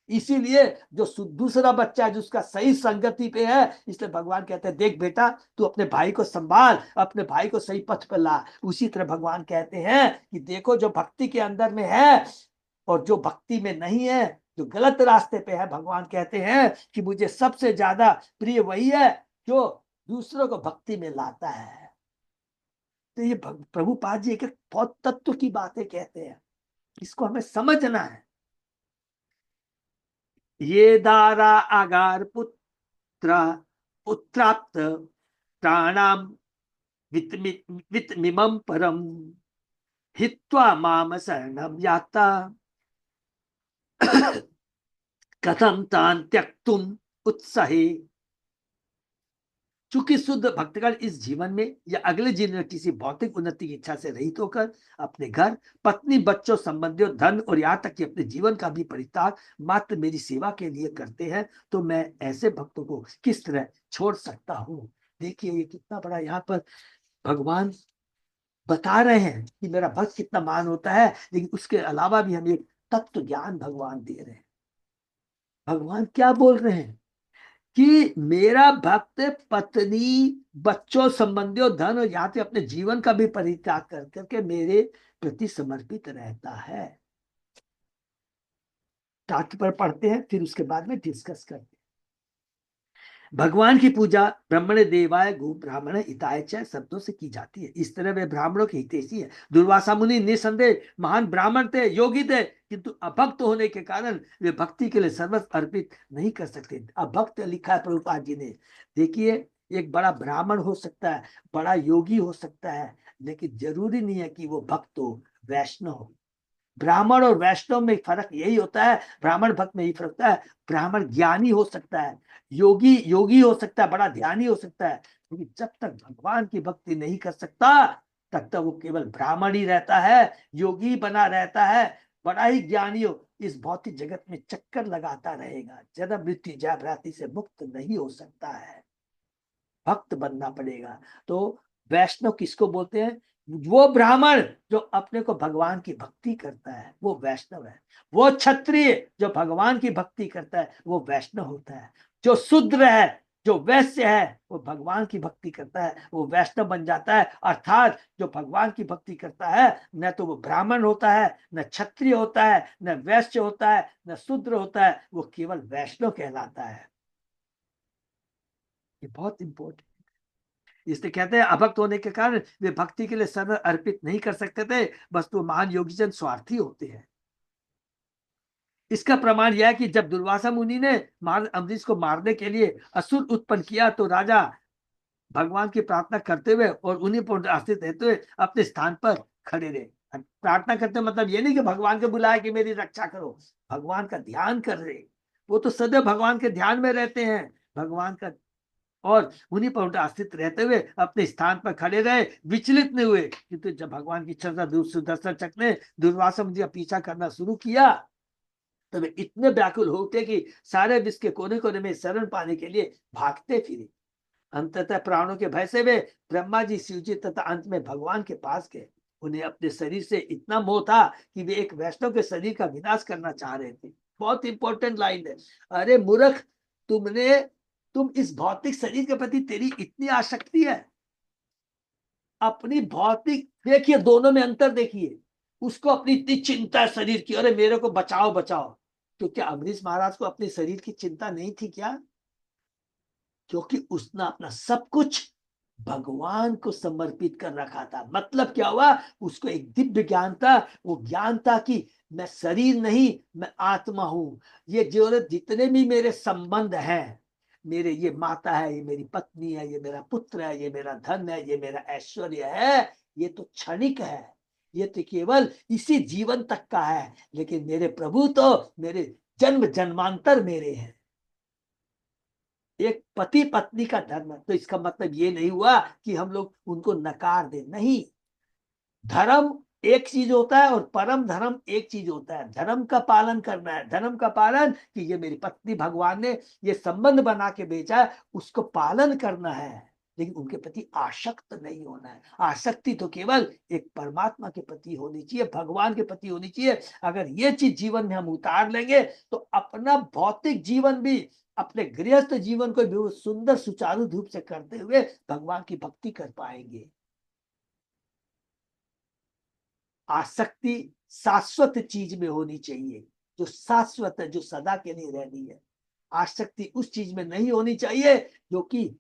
इसीलिए जो दूसरा बच्चा है जो उसका सही संगति पे है, इसलिए भगवान कहते हैं देख बेटा तू अपने भाई को संभाल, अपने भाई को सही पथ पर ला। उसी तरह भगवान कहते हैं कि देखो जो भक्ति के अंदर में है और जो भक्ति में नहीं है, जो गलत रास्ते पे है, भगवान कहते हैं कि मुझे सबसे ज्यादा प्रिय वही है जो दूसरों को भक्ति में लाता है। तो ये प्रभुपाद जी एक बहुत तत्व की बातें कहते हैं, इसको हमें समझना है। ये दारा आगार पुत्र पुत्राप्त प्राणाम वित्मिमं परम हित्वा माम शरणम याता कथम तान त्यक्तुम उत्साहे। चूंकि शुद्ध भक्तगण इस जीवन में या अगले जीवन में किसी भौतिक उन्नति की इच्छा से रहित होकर अपने घर, पत्नी, बच्चों, संबंधियों, धन और यहाँ तक कि अपने जीवन का भी परित्याग मात्र मेरी सेवा के लिए करते हैं, तो मैं ऐसे भक्तों को किस तरह छोड़ सकता हूँ? देखिए ये कितना बड़ा यहाँ पर भगवान बता रहे हैं कि मेरा भक्त कितना मान होता है, लेकिन उसके अलावा भी हम एक तत्व ज्ञान भगवान दे रहे हैं। भगवान क्या बोल रहे हैं कि मेरा भक्त पत्नी, बच्चों, संबंधियों, धन और यहाँ से अपने जीवन का भी परित्याग कर करके मेरे प्रति समर्पित रहता है। टाट पर पढ़ते हैं फिर उसके बाद में डिस्कस करते हैं। भगवान की पूजा ब्राह्मण देवाय गो ब्राह्मण हिताय च शब्दों से की जाती है। इस तरह वे ब्राह्मणों के हितैषी है। दुर्वासा मुनि निसंदेह महान ब्राह्मण थे, योगी थे, किंतु अभक्त होने के कारण वे भक्ति के लिए सर्वस्व अर्पित नहीं कर सकते। अभक्त लिखा है प्रभुपाद जी ने। देखिए एक बड़ा ब्राह्मण हो सकता है, बड़ा योगी हो सकता है, लेकिन जरूरी नहीं है कि वो भक्त हो, वैष्णव हो। ब्राह्मण और वैष्णव में फर्क यही होता है, ब्राह्मण भक्त में यही फर्क होता है। ब्राह्मण ज्ञानी हो सकता है, योगी योगी हो सकता है, बड़ा ध्यानी हो सकता है, क्योंकि जब तक भगवान की भक्ति नहीं कर सकता तब तक वो केवल ब्राह्मण ही रहता है, योगी बना रहता है, बड़ा ही ज्ञानी हो, इस भौतिक जगत में चक्कर लगाता रहेगा, जन्म मृत्यु जय भ्रांति से मुक्त नहीं हो सकता है। भक्त बनना पड़ेगा। तो वैष्णव किसको बोलते हैं? वो ब्राह्मण जो अपने को भगवान की भक्ति करता है वो वैष्णव है। वो क्षत्रिय जो भगवान की भक्ति करता है वो वैष्णव होता है। जो शूद्र है, जो वैश्य है, वो भगवान की भक्ति करता है वो वैष्णव बन जाता है। अर्थात जो भगवान की भक्ति करता है न तो वो ब्राह्मण होता है, न क्षत्रिय होता है, न वैश्य होता है, न शूद्र होता है, वो केवल वैष्णव कहलाता है। ये बहुत इंपॉर्टेंट, इसलिए कहते हैं अभक्त होने के कारण वे भक्ति के लिए सर्व अर्पित नहीं कर सकते थे, बस तो महान योगीजन स्वार्थी होते हैं। इसका प्रमाण यह है कि जब दुर्वासा मुनि ने अम्बरीश को मारने के लिए असुर उत्पन्न किया तो राजा भगवान की प्रार्थना करते हुए और उन्हीं पर आश्रित रहते हुए अपने स्थान पर खड़े रहे। प्रार्थना करते मतलब ये नहीं कि भगवान को बुलाया कि मेरी रक्षा करो, भगवान का ध्यान कर रहे, वो तो सदैव भगवान के ध्यान में रहते हैं, भगवान का, और उन्हीं पर आश्रित रहते हुए अपने स्थान पर खड़े रहे, विचलित नहीं हुए। किंतु जब भगवान की इच्छा सुदर्शन चक्र ने दुर्वासा मुनि का पीछा करना शुरू किया तो वे इतने व्याकुल हो उठे कि सारे विश्व के कोने कोने में शरण पाने के लिए भागते फिरे। अंततः प्राणों के भय से वे ब्रह्मा जी, शिव जी तथा अंत में भगवान के पास गए। उन्हें अपने शरीर से इतना मोह था कि वे एक वैष्णव के शरीर का विनाश करना चाह रहे थे। बहुत इंपॉर्टेंट लाइन है। अरे मूर्ख, तुम इस भौतिक शरीर के प्रति तेरी इतनी आसक्ति है, अपनी भौतिक, देखिए दोनों में अंतर देखिए, उसको अपनी इतनी चिंता है शरीर की, अरे मेरे को बचाओ बचाओ। तो क्या अमरीश महाराज को अपने शरीर की चिंता नहीं थी क्या? क्योंकि उसने अपना सब कुछ भगवान को समर्पित कर रखा था। मतलब क्या हुआ, उसको एक दिव्य ज्ञान था, वो ज्ञान था कि मैं शरीर नहीं, मैं आत्मा हूं। ये जो जितने भी मेरे संबंध हैं, मेरे ये माता है, ये मेरी पत्नी है, ये मेरा पुत्र है, ये मेरा धन है, ये मेरा ऐश्वर्य है, ये तो क्षणिक है, ये तो केवल इसी जीवन तक का है। लेकिन मेरे प्रभु तो मेरे जन्म जन्मांतर मेरे हैं। एक पति पत्नी का धर्म है, तो इसका मतलब ये नहीं हुआ कि हम लोग उनको नकार दें, नहीं। धर्म एक चीज होता है और परम धर्म एक चीज होता है। धर्म का पालन करना है, धर्म का पालन कि ये मेरी पत्नी भगवान ने ये संबंध बना के भेजा है, उसको पालन करना है, लेकिन उनके प्रति आसक्त नहीं होना है। आसक्ति तो केवल एक परमात्मा के प्रति होनी चाहिए, भगवान के प्रति होनी चाहिए। अगर ये चीज जीवन में हम उतार लेंगे तो अपना भौतिक जीवन भी, अपने गृहस्थ जीवन को भी सुंदर सुचारू रूप से करते हुए भगवान की भक्ति कर पाएंगे। आसक्ति शाश्वत चीज में होनी चाहिए, जो शाश्वत है, जो सदा के लिए रहनी है। आसक्ति उस चीज में नहीं होनी चाहिए जो कि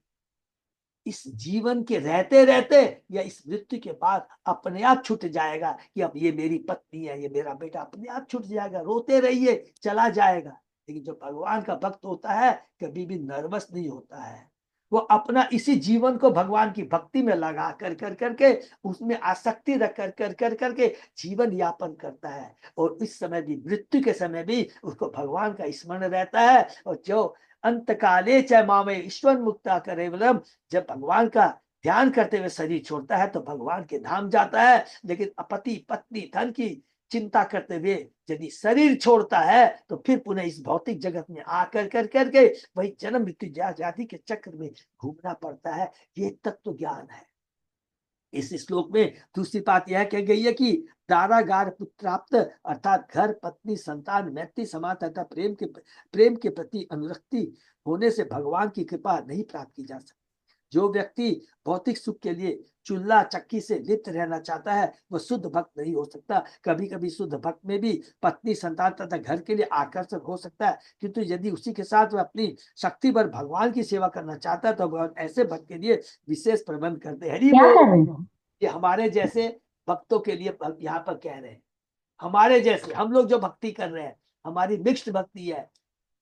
इस जीवन के रहते रहते या इस मृत्यु के बाद अपने आप छूट जाएगा, कि अब ये मेरी पत्नी है, ये मेरा बेटा, अपने आप छूट जाएगा, रोते रहिए, चला जाएगा। लेकिन जो भगवान का भक्त होता है कभी भी नर्वस नहीं होता है, वो अपना इसी जीवन को भगवान की भक्ति में लगा कर कर करके, उसमें आसक्ति रख कर कर कर करके जीवन यापन करता है। और इस समय भी, मृत्यु के समय भी उसको भगवान का स्मरण रहता है। और जो अंत काले च मामे ईश्वर मुक्ता करे, मतलब जब भगवान का ध्यान करते हुए शरीर छोड़ता है तो भगवान के धाम जाता है। लेकिन पति पत्नी धन की चिंता करते हुए यदि शरीर छोड़ता है तो फिर पुनः इस भौतिक जगत में आकर कर करके वही जन्म मृत्यु जाति के चक्र में घूमना पड़ता है। ये तत्व ज्ञान है। इस श्लोक में दूसरी बात यह कह गई है कि दारागार पुत्राप्त, अर्थात घर, पत्नी, संतान, मैत्री, समाज तथा प्रेम के प्रति अनुरक्ति होने से भगवान की कृपा नहीं प्राप्त की जा सकती। जो व्यक्ति भौतिक सुख के लिए चूल्हा चक्की से लिप्त रहना चाहता है वह शुद्ध भक्त नहीं हो सकता। कभी कभी शुद्ध भक्त में भी पत्नी, संतान तथा घर के लिए आकर्षक हो सकता है, किंतु यदि उसी के साथ वह अपनी शक्ति पर भगवान की सेवा करना चाहता है तो भगवान ऐसे भक्त के लिए विशेष प्रबंध करते हैं। क्या कर रहे हैं? ये हमारे जैसे भक्तों के लिए यहाँ पर कह रहे हैं, हमारे जैसे हम लोग जो भक्ति कर रहे हैं, हमारी मिक्स्ड भक्ति है,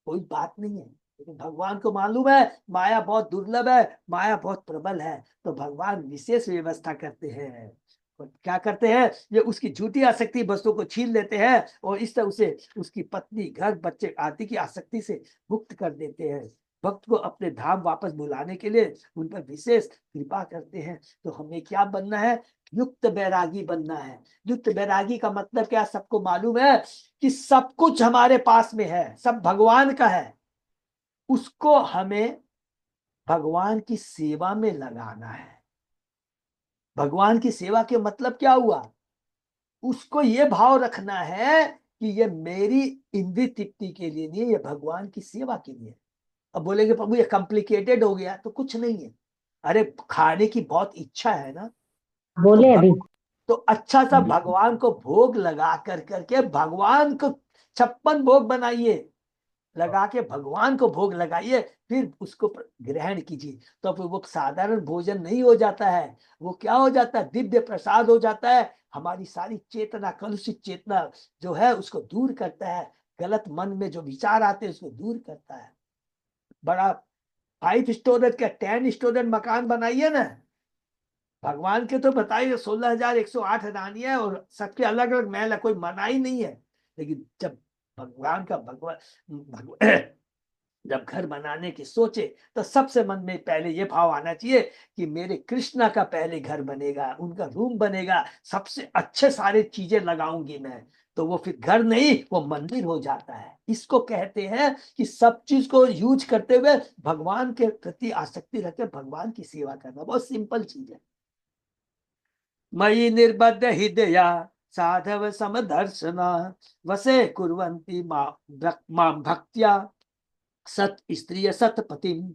कोई बात नहीं है। लेकिन भगवान को मालूम है माया बहुत दुर्लभ है, माया बहुत प्रबल है, तो भगवान विशेष व्यवस्था करते हैं। और क्या करते हैं, ये उसकी झूठी आसक्ति वस्तु को छीन लेते हैं और इस तरह उसे उसकी पत्नी, घर, बच्चे आदि की आसक्ति से मुक्त कर देते हैं। भक्त को अपने धाम वापस बुलाने के लिए उन पर विशेष कृपा करते हैं। तो हमें क्या बनना है, युक्त बैरागी बनना है। युक्त बैरागी का मतलब क्या, सबको मालूम है कि सब कुछ हमारे पास में है, सब भगवान का है, उसको हमें भगवान की सेवा में लगाना है। भगवान की सेवा के मतलब क्या हुआ? उसको ये भाव रखना है कि ये मेरी इंद्रिय तृप्ति के लिए नहीं है, ये भगवान की सेवा के लिए। अब बोलेंगे प्रभु ये कॉम्प्लिकेटेड हो गया, तो कुछ नहीं है। अरे खाने की बहुत इच्छा है ना, तो बोले अभी। तो अच्छा सा भगवान को भोग लगा कर करके भगवान को 56 भोग बनाइए, लगा के भगवान को भोग लगाइए, फिर उसको ग्रहण कीजिए। तो फिर वो साधारण भोजन नहीं हो जाता है, वो क्या हो जाता है? दिव्य प्रसाद हो जाता है। हमारी सारी चेतना, कलुषित चेतना जो है उसको दूर करता है, गलत मन में जो विचार आते हैं उसको दूर करता है। बड़ा 5 स्टोरेज का 10 स्टोरेज मकान बनाइए ना, भगवान के तो बताइए 16,108 रानी है और सबके अलग अलग महल है, कोई मना ही नहीं है। लेकिन जब भगवान का भगवान जब घर बनाने की सोचे तो सबसे मन में पहले ये भाव आना चाहिए कि मेरे कृष्णा का पहले घर बनेगा, उनका रूम बनेगा, सबसे अच्छे सारे चीजें लगाऊंगी मैं। तो वो फिर घर नहीं, वो मंदिर हो जाता है। इसको कहते हैं कि सब चीज को यूज करते हुए भगवान के प्रति आसक्ति रखकर भगवान की सेवा करना। बहुत सिंपल चीज है। मयि निर्बद्ध हृदया साधव समदर्शना वसे कुर्वन्ति मां भक्त्या सत स्त्रिय सतपतिम।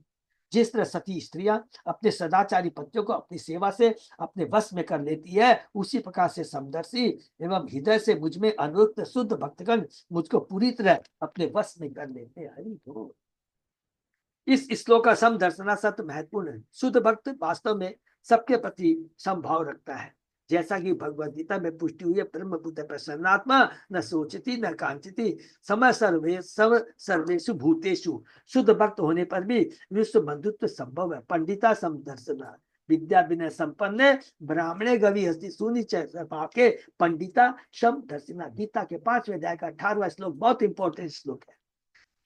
जिस तरह सती स्त्रियां अपने सदाचारी पतियों को अपनी सेवा से अपने वश में कर लेती है, उसी प्रकार से समदर्शी एवं हृदय से मुझ में अनुरक्त शुद्ध भक्तगण मुझको पूरी तरह अपने वश में कर लेते हैं। हरि बोल। इस श्लोक का समदर्शना सत्य महत्वपूर्ण है। शुद्ध भक्त वास्तव में सबके प्रति समभाव रखता है। जैसा कि भगवद गीता में पुष्टि हुई है, ब्रह्म बुद्ध प्रसन्नात्मा न सोचती न कांचती समय सर्वेषु भूतेषु। शुद्ध भक्त होने पर भी विश्व बंधुत्व संभव है। पंडिता समदर्शना विद्या विनय संपन्न ब्राह्मणे गवि हस्ती सुनि के पंडिता समदर्शना। गीता के 5वें अध्याय का 18वां श्लोक बहुत इंपॉर्टेंट श्लोक है।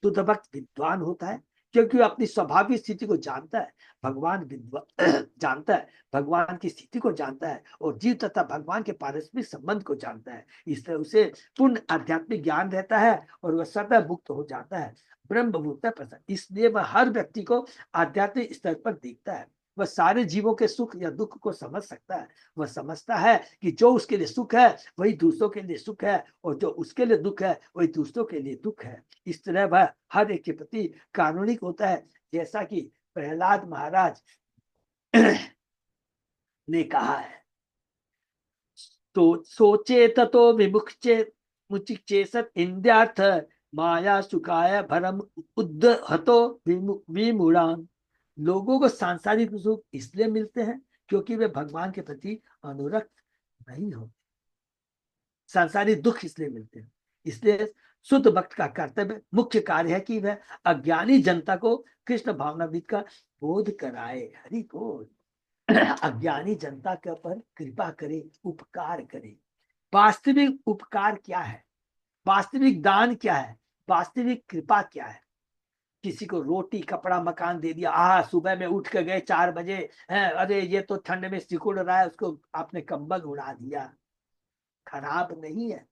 शुद्ध भक्त विद्वान होता है क्योंकि वो अपनी स्वाभाविक स्थिति को जानता है। भगवान विद्वान जानता है, भगवान की स्थिति को जानता है और जीव तथा भगवान के पारस्परिक संबंध को जानता है। इसलिए उसे पूर्ण आध्यात्मिक ज्ञान रहता है और वह सदा मुक्त हो जाता है, ब्रह्म भूत प्रसन्न। इसलिए वह हर व्यक्ति को आध्यात्मिक स्तर पर देखता है। वह सारे जीवों के सुख या दुख को समझ सकता है। वह समझता है कि जो उसके लिए सुख है वही दूसरों के लिए सुख है और जो उसके लिए दुख है वही दूसरों के लिए दुख है। इस तरह वह हर एक के प्रति कारुणिक होता है, जैसा कि प्रहलाद महाराज ने कहा है। तो सोचे ततो विमुखे मुचिचेसत इंद्रियार्थ माया सुखाय भरम उद्धतो विमूढ़ान। लोगों को सांसारिक सुख इसलिए मिलते हैं क्योंकि वे भगवान के प्रति अनुरक्त नहीं होते। सांसारिक दुख इसलिए मिलते हैं। इसलिए शुद्ध भक्त का कर्तव्य मुख्य कार्य है कि वह अज्ञानी जनता को कृष्ण भावनामृत का बोध कराए। हरि बोल। अज्ञानी जनता के ऊपर कृपा करे, उपकार करे। वास्तविक उपकार क्या है? वास्तविक दान क्या है? वास्तविक कृपा क्या है? किसी को रोटी कपड़ा मकान दे दिया, सुबह में उठ के गए 4 बजे, है अरे ये तो ठंड में सिकुड़ रहा है, उसको आपने कंबल उड़ा दिया, खराब नहीं है।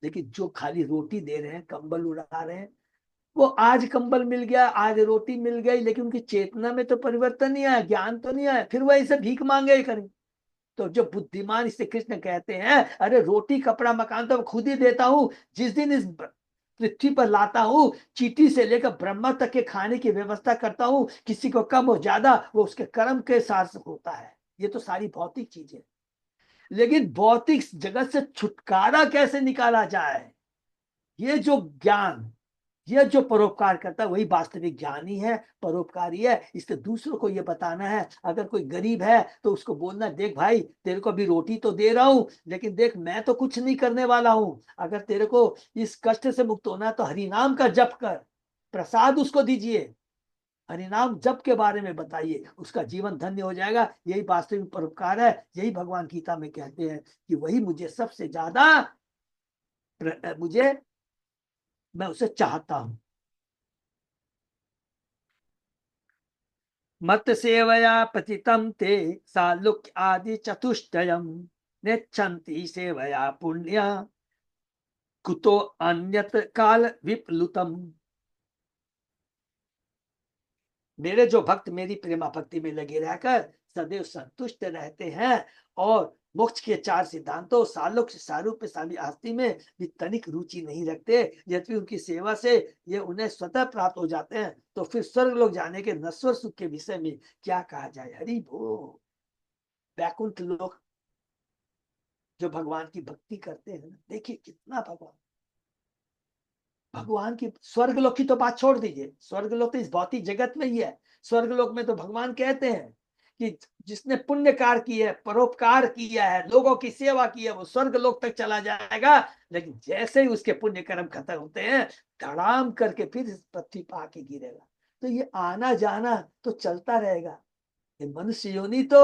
लेकिन जो खाली रोटी दे रहे हैं, कंबल उड़ा रहे हैं, वो आज कंबल मिल गया, आज रोटी मिल गई, लेकिन उनकी चेतना में तो परिवर्तन नहीं आया, ज्ञान तो नहीं आया, फिर वह इसे भीख मांगे ही करें। तो जो बुद्धिमान, इसे कृष्ण कहते हैं, अरे रोटी कपड़ा मकान तो खुद ही देता हूं, जिस दिन इस पृथ्वी पर लाता हूं, चीटी से लेकर ब्रह्मा तक के खाने की व्यवस्था करता हूं, किसी को कम हो ज्यादा वो उसके कर्म के साथ होता है। ये तो सारी भौतिक चीजें। लेकिन भौतिक जगत से छुटकारा कैसे निकाला जाए, ये जो ज्ञान, ये जो परोपकार करता है वही वास्तविक ज्ञानी है, परोपकारी है। इससे दूसरों को ये बताना है। अगर कोई गरीब है तो उसको बोलना, देख भाई तेरे को भी रोटी तो दे रहा हूं, लेकिन देख मैं तो कुछ नहीं करने वाला हूं। अगर तेरे को इस कष्ट से मुक्त होना है तो हरिनाम का जप कर, प्रसाद उसको दीजिए, हरिनाम जप के बारे में बताइए, उसका जीवन धन्य हो जाएगा। यही वास्तविक परोपकार है। यही भगवान गीता में कहते हैं कि वही मुझे सबसे ज्यादा मुझे मैं उसे चाहता हूं। मत सेवया पतितं ते सालुक्य आदि चतुष्टयम् नेच्छन्ति सेवया पुण्य कुतो अन्यत काल विप्लुतम। मेरे जो भक्त मेरी प्रेमा भक्ति में लगे रहकर सदैव संतुष्ट रहते हैं और मोक्ष के 4 सिद्धांतों सालोक सारूप्य सामी आस्ति में भी तनिक रुचि नहीं रखते। यद्यपि उनकी सेवा से ये उन्हें स्वतः प्राप्त हो जाते हैं, तो फिर स्वर्ग लोग जाने के नश्वर सुख के विषय में क्या कहा जाए। हरि बोल। वैकुंठ लोक जो भगवान की भक्ति करते हैं, देखिए कितना भगवान की। स्वर्गलोक की तो बात छोड़ दीजिए, स्वर्गलोक तो इस भौतिक जगत में ही है। स्वर्गलोक में तो भगवान कहते हैं कि जिसने पुण्य कार्य किया है, परोपकार किया है, लोगों की सेवा की है, वो स्वर्गलोक तक चला जाएगा। लेकिन जैसे ही उसके पुण्य कर्म खत्म होते हैं, धड़ाम करके फिर इस पृथ्वी पर आके गिरेगा। तो ये आना जाना तो चलता रहेगा। ये मनुष्य योनि तो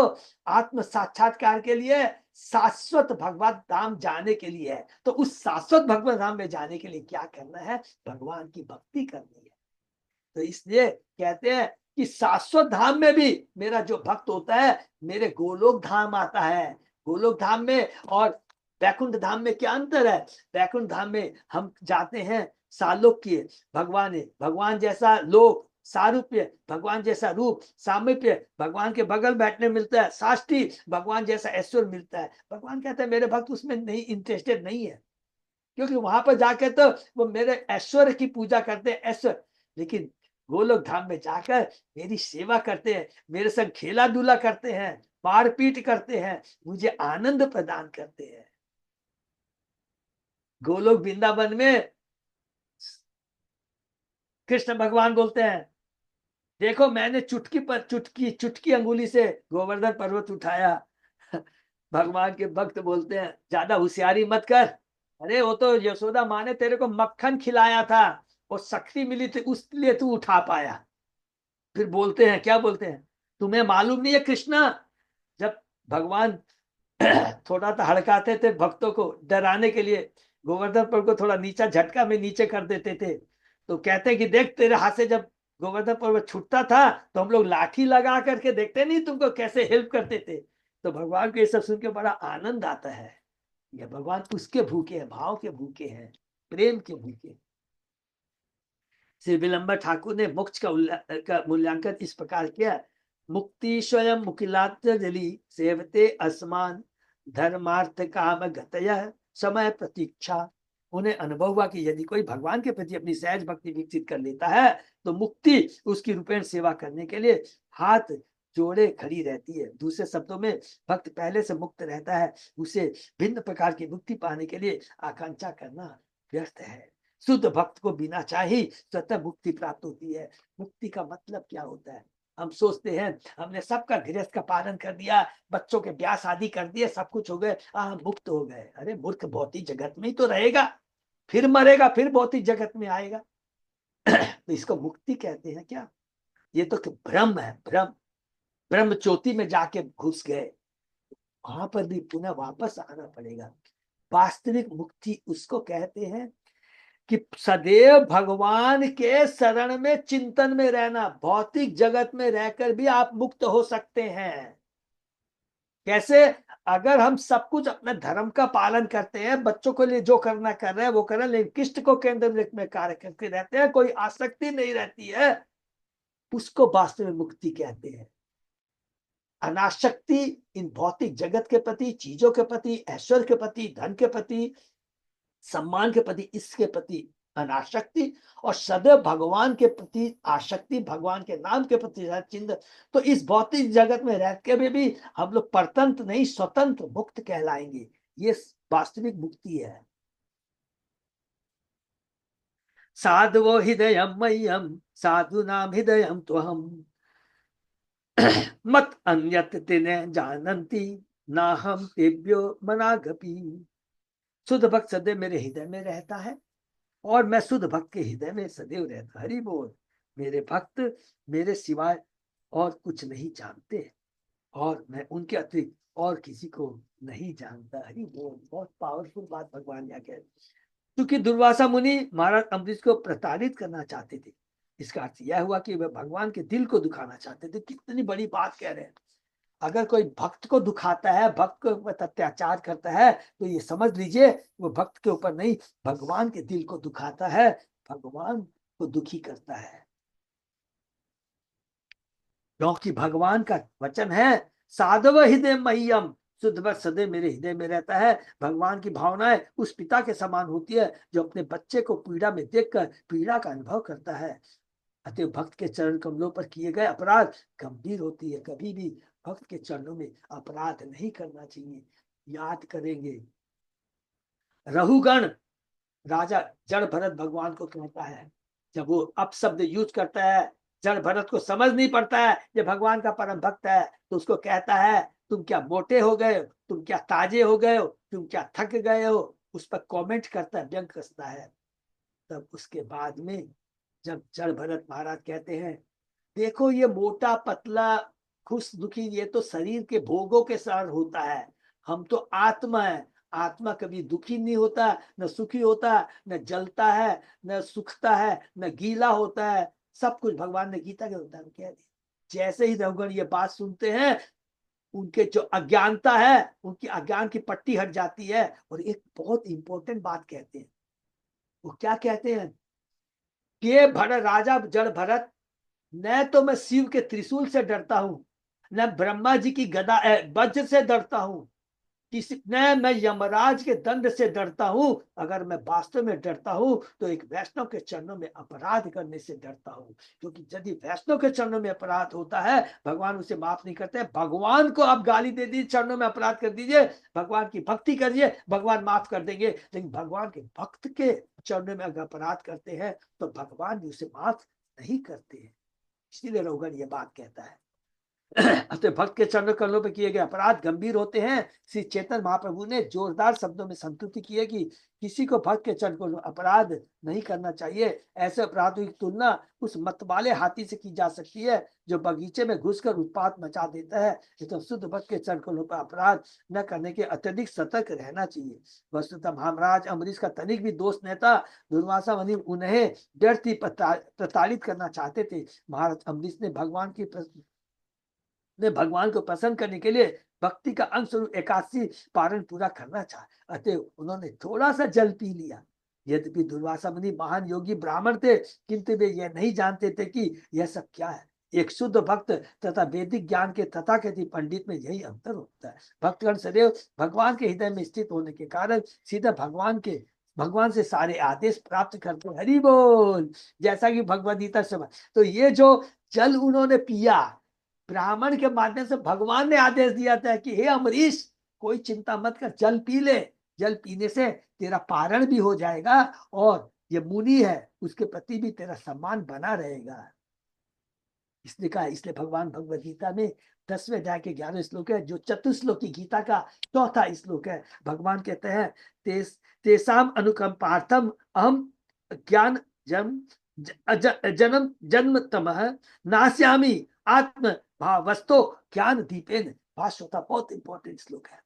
आत्म साक्षात्कार के लिए, शाश्वत भगवत धाम जाने के लिए है। तो उस शाश्वत भगवत धाम में जाने के लिए क्या करना है? भगवान की भक्ति करनी है। तो इसलिए कहते हैं कि शाश्वत धाम में भी मेरा जो भक्त होता है, मेरे गोलोक धाम आता है। गोलोक धाम में और वैकुंठ धाम में क्या अंतर है? वैकुंठ धाम में हम जाते हैं सालोक्य, भगवान है, भगवान जैसा लोक, सारूप्य भगवान जैसा रूप, सामीप्य भगवान के बगल बैठने मिलता है, साष्टी भगवान जैसा ऐश्वर्य मिलता है। भगवान कहते हैं मेरे भक्त उसमें नहीं इंटरेस्टेड नहीं है, क्योंकि वहां पर जाकर तो वो मेरे ऐश्वर्य की पूजा करते हैं, ऐश्वर्य। लेकिन गोलोक धाम में जाकर मेरी सेवा करते हैं, मेरे संग खेला धूला करते हैं, मारपीट करते हैं, मुझे आनंद प्रदान करते हैं। गोलोक वृंदावन में कृष्ण भगवान बोलते हैं, देखो मैंने चुटकी पर चुटकी चुटकी अंगुली से गोवर्धन पर्वत उठाया। भगवान के भक्त बोलते हैं ज्यादा होशियारी मत कर। अरे वो तो यशोदा माँ ने तेरे को मक्खन खिलाया था और शक्ति मिली थी, उसलिए तू उठा पाया। फिर बोलते हैं, क्या बोलते हैं, तुम्हें मालूम नहीं है कृष्णा, जब भगवान थोड़ा सा हड़काते थे भक्तों को डराने के लिए, गोवर्धन पर्वत को थोड़ा नीचा झटका में नीचे कर देते थे, तो कहते हैं कि देख तेरे हाथ से जब गोवर्धन पर्वत छूटता था तो हम लोग लाठी लगा करके देखते नहीं तुमको कैसे हेल्प करते थे। तो भगवान को ये सब सुन के बड़ा आनंद आता है। ये भगवान उसके भूखे हैं, भाव के भूखे हैं, प्रेम के भूखे। श्री विलंबर ठाकुर ने मोक्ष का मूल्यांकन इस प्रकार किया। मुक्ति स्वयं मुकिलात्जलि सेवते असमान धर्मार्थ काम गतय समय प्रतीक्षा। उन्हें अनुभव हुआ कि यदि कोई भगवान के प्रति अपनी सहज भक्ति विकसित कर लेता है तो मुक्ति उसकी रूपेण सेवा करने के लिए हाथ जोड़े खड़ी रहती है। दूसरे शब्दों में भक्त पहले से मुक्त रहता है, उसे भिन्न प्रकार की मुक्ति पाने के लिए आकांक्षा करना व्यर्थ है। शुद्ध भक्त को बिना चाहे स्वतः मुक्ति प्राप्त होती है। मुक्ति का मतलब क्या होता है? हम सोचते हैं हमने सबका गृहस्थ का पालन कर दिया, बच्चों के ब्याह शादी कर दिए, सब कुछ हो गए, हम मुक्त हो गए। अरे मूर्ख, भौतिक जगत में ही तो रहेगा, फिर मरेगा, फिर भौतिक जगत में आएगा। तो इसको मुक्ति कहते हैं क्या? ये तो भ्रम है, भ्रम। ब्रह्म ज्योति में जाके घुस गए, वहां पर भी पुनः वापस आना पड़ेगा। वास्तविक मुक्ति उसको कहते हैं कि सदैव भगवान के शरण में चिंतन में रहना। भौतिक जगत में रहकर भी आप मुक्त हो सकते हैं। कैसे? अगर हम सब कुछ अपने धर्म का पालन करते हैं, बच्चों के लिए जो करना कर रहे हैं वो कर रहे हैं, लेकिन कृष्ण को केंद्र में कार्य करते रहते हैं, कोई आसक्ति नहीं रहती है, उसको वास्तव में मुक्ति कहते हैं। अनासक्ति इन भौतिक जगत के प्रति, चीजों के प्रति, ऐश्वर्य के प्रति, धन के प्रति, सम्मान के प्रति, इसके प्रति अनासक्ति, और सदैव भगवान के प्रति आसक्ति, भगवान के नाम के प्रति चिंतन। तो इस भौतिक जगत में रह के भी हम लोग परतंत्र नहीं, स्वतंत्र मुक्त कहलाएंगे। ये वास्तविक मुक्ति है। साधुवो हृदय मह्यम साधु नाम हृदय तो हम मत अन्यत तिने जानंती ना हम तेभ्यो मनागपी। शुद्ध भक्त सदैव मेरे हृदय में रहता है और मैं शुद्ध भक्त के हृदय में सदैव रहता। हरि बोल। मेरे भक्त मेरे सिवाय और कुछ नहीं जानते और मैं उनके अतिरिक्त और किसी को नहीं जानता। हरि बोल। बहुत पावरफुल बात भगवान यहाँ कह। क्योंकि दुर्वासा मुनि महाराज अम्बरीश को प्रताड़ित करना चाहते थे, इसका अर्थ यह हुआ कि वह भगवान के दिल को दुखाना चाहते थे। कितनी बड़ी बात कह रहे हैं। अगर कोई भक्त को दुखाता है, भक्त के ऊपर अत्याचार करता है, तो ये समझ लीजिए वो भक्त के ऊपर नहीं, भगवान के दिल को दुखाता है, भगवान को दुखी करता है। क्योंकि भगवान का वचन है साधव हृदय मह्यम, शुद्ध भक्त सदैव मेरे हृदय में रहता है। भगवान की भावनाएं उस पिता के समान होती है जो अपने बच्चे को पीड़ा में देखकर पीड़ा का अनुभव करता है। अतः भक्त के चरण कमलों पर किए गए अपराध गंभीर होती है। कभी भी भक्त के चरणों में अपराध नहीं करना चाहिए। याद करेंगे रहुगण, राजा जड़ भरत भगवान को कहता है, जब वो अपशब्द यूज करता है, जड़ भरत को समझ नहीं पड़ता है ये भगवान का परम भक्त है, तो उसको कहता है तुम क्या मोटे हो गए हो, तुम क्या ताजे हो गए हो, तुम क्या थक गए हो, उस पर कमेंट करता है, व्यंग कसता है। तब उसके बाद में जब जड़ भरत महाराज कहते हैं देखो ये मोटा पतला खुश दुखी ये तो शरीर के भोगों के साथ होता है, हम तो आत्मा है, आत्मा कभी दुखी नहीं होता, न सुखी होता, न जलता है, न सुखता है, न गीला होता है। सब कुछ भगवान ने गीता के उदाहरण कह दिया। जैसे ही रघुगण ये बात सुनते हैं, उनके जो अज्ञानता है उनकी अज्ञान की पट्टी हट जाती है, और एक बहुत इंपॉर्टेंट बात कहते हैं। वो क्या कहते हैं कि भरत राजा जड़ भरत, न तो मैं शिव के त्रिशूल से डरता हूं, न ब्रह्मा जी की गदा वज्र से डरता हूं, किसी न मैं यमराज के दंड से डरता हूं। अगर मैं वास्तव में डरता हूं तो एक वैष्णव के चरणों में अपराध करने से डरता हूं, क्योंकि यदि वैष्णव के चरणों में अपराध होता है भगवान उसे माफ नहीं करते। भगवान को आप गाली दे दीजिए, चरणों में अपराध कर दीजिए, भगवान की भक्ति करिए, भगवान माफ कर देंगे। लेकिन भगवान के भक्त के चरणों में अगर अपराध करते हैं तो भगवान भी उसे माफ नहीं करते हैं। इसीलिए रघुगण ये बात कहता है। अतः भक्त के चरण कमलों पर किए गए अपराध गंभीर होते हैं। श्री चैतन्य महाप्रभु ने जोरदार शब्दों में संतुष्टि की है कि किसी को भक्त के चरण को अपराध नहीं करना चाहिए। ऐसे अपराधों की तुलना उस मतवाले हाथी से की जा सकती है जो बगीचे में घुसकर उत्पात मचा देता है। तो शुद्ध भक्त के चरण कमलों पर अपराध न करने के अत्यधिक सतर्क रहना चाहिए। वस्तुतः महाराज अम्बरीश का तनिक भी दोष नहीं था। दुर्वासा मुनि उन्हें व्यर्थ ही प्रताड़ित करना चाहते थे। महाराज अम्बरीश ने भगवान को प्रसन्न करने के लिए भक्ति का अंश स्वरूप 81 पारण पूरा करना चाहा। अतः उन्होंने थोड़ा सा जल पी लिया। यद्यपि दुर्वासा मुनि महान योगी ब्राह्मण थे, किंतु वे यह नहीं जानते थे कि यह सब क्या है। एक शुद्ध भक्त तथा वैदिक ज्ञान के तथाकथित पंडित में यही अंतर होता है। भक्तगण सदैव भगवान के हृदय में स्थित होने के कारण सीधा भगवान से सारे आदेश प्राप्त करते। हरि बोल। जैसा कि भगवद गीता से, तो ये जो जल उन्होंने पिया, ब्राह्मण के माध्यम से भगवान ने आदेश दिया था कि हे अमरीश, कोई चिंता मत कर, जल पी ले, जल पीने से तेरा पारण भी हो जाएगा और ये मुनि है उसके प्रति भी तेरा सम्मान बना रहेगा। इसलिए कहा, इसलिए भगवान भगवद गीता में 10वें अध्याय के 11वें श्लोक है, जो चतुश्लोकी गीता का चौथा श्लोक है। भगवान कहते हैं तेसाम अनुकंपार्थम अहम ज्ञान जन्म जन्म तमह नास्यामी आत्म भावस्तो ज्ञान दीपेन। भाष्योता बहुत इंपॉर्टेंट श्लोक है।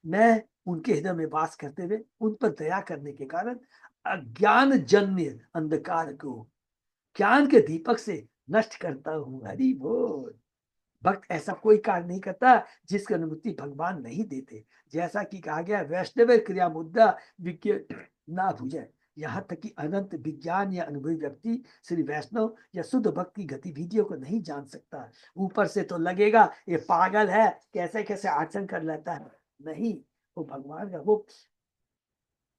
मैं उनके हृदय में वास करते हुए उन पर दया करने के कारण अज्ञान जन्य अंधकार को ज्ञान के दीपक से नष्ट करता हूं। हरि बोल। भक्त ऐसा कोई कार्य नहीं करता जिसकी अनुभूति भगवान नहीं देते। जैसा कि कहा गया, वैष्णव क्रिया मुद्दा ना भूजे। यहाँ तक कि अनंत विज्ञान या अनुभवी व्यक्ति श्री वैष्णव या शुद्ध भक्ति गतिविधियों को नहीं जान सकता। ऊपर से तो लगेगा ये पागल है, कैसे कैसे आचरण कर लेता है। नहीं, वो भगवान का वो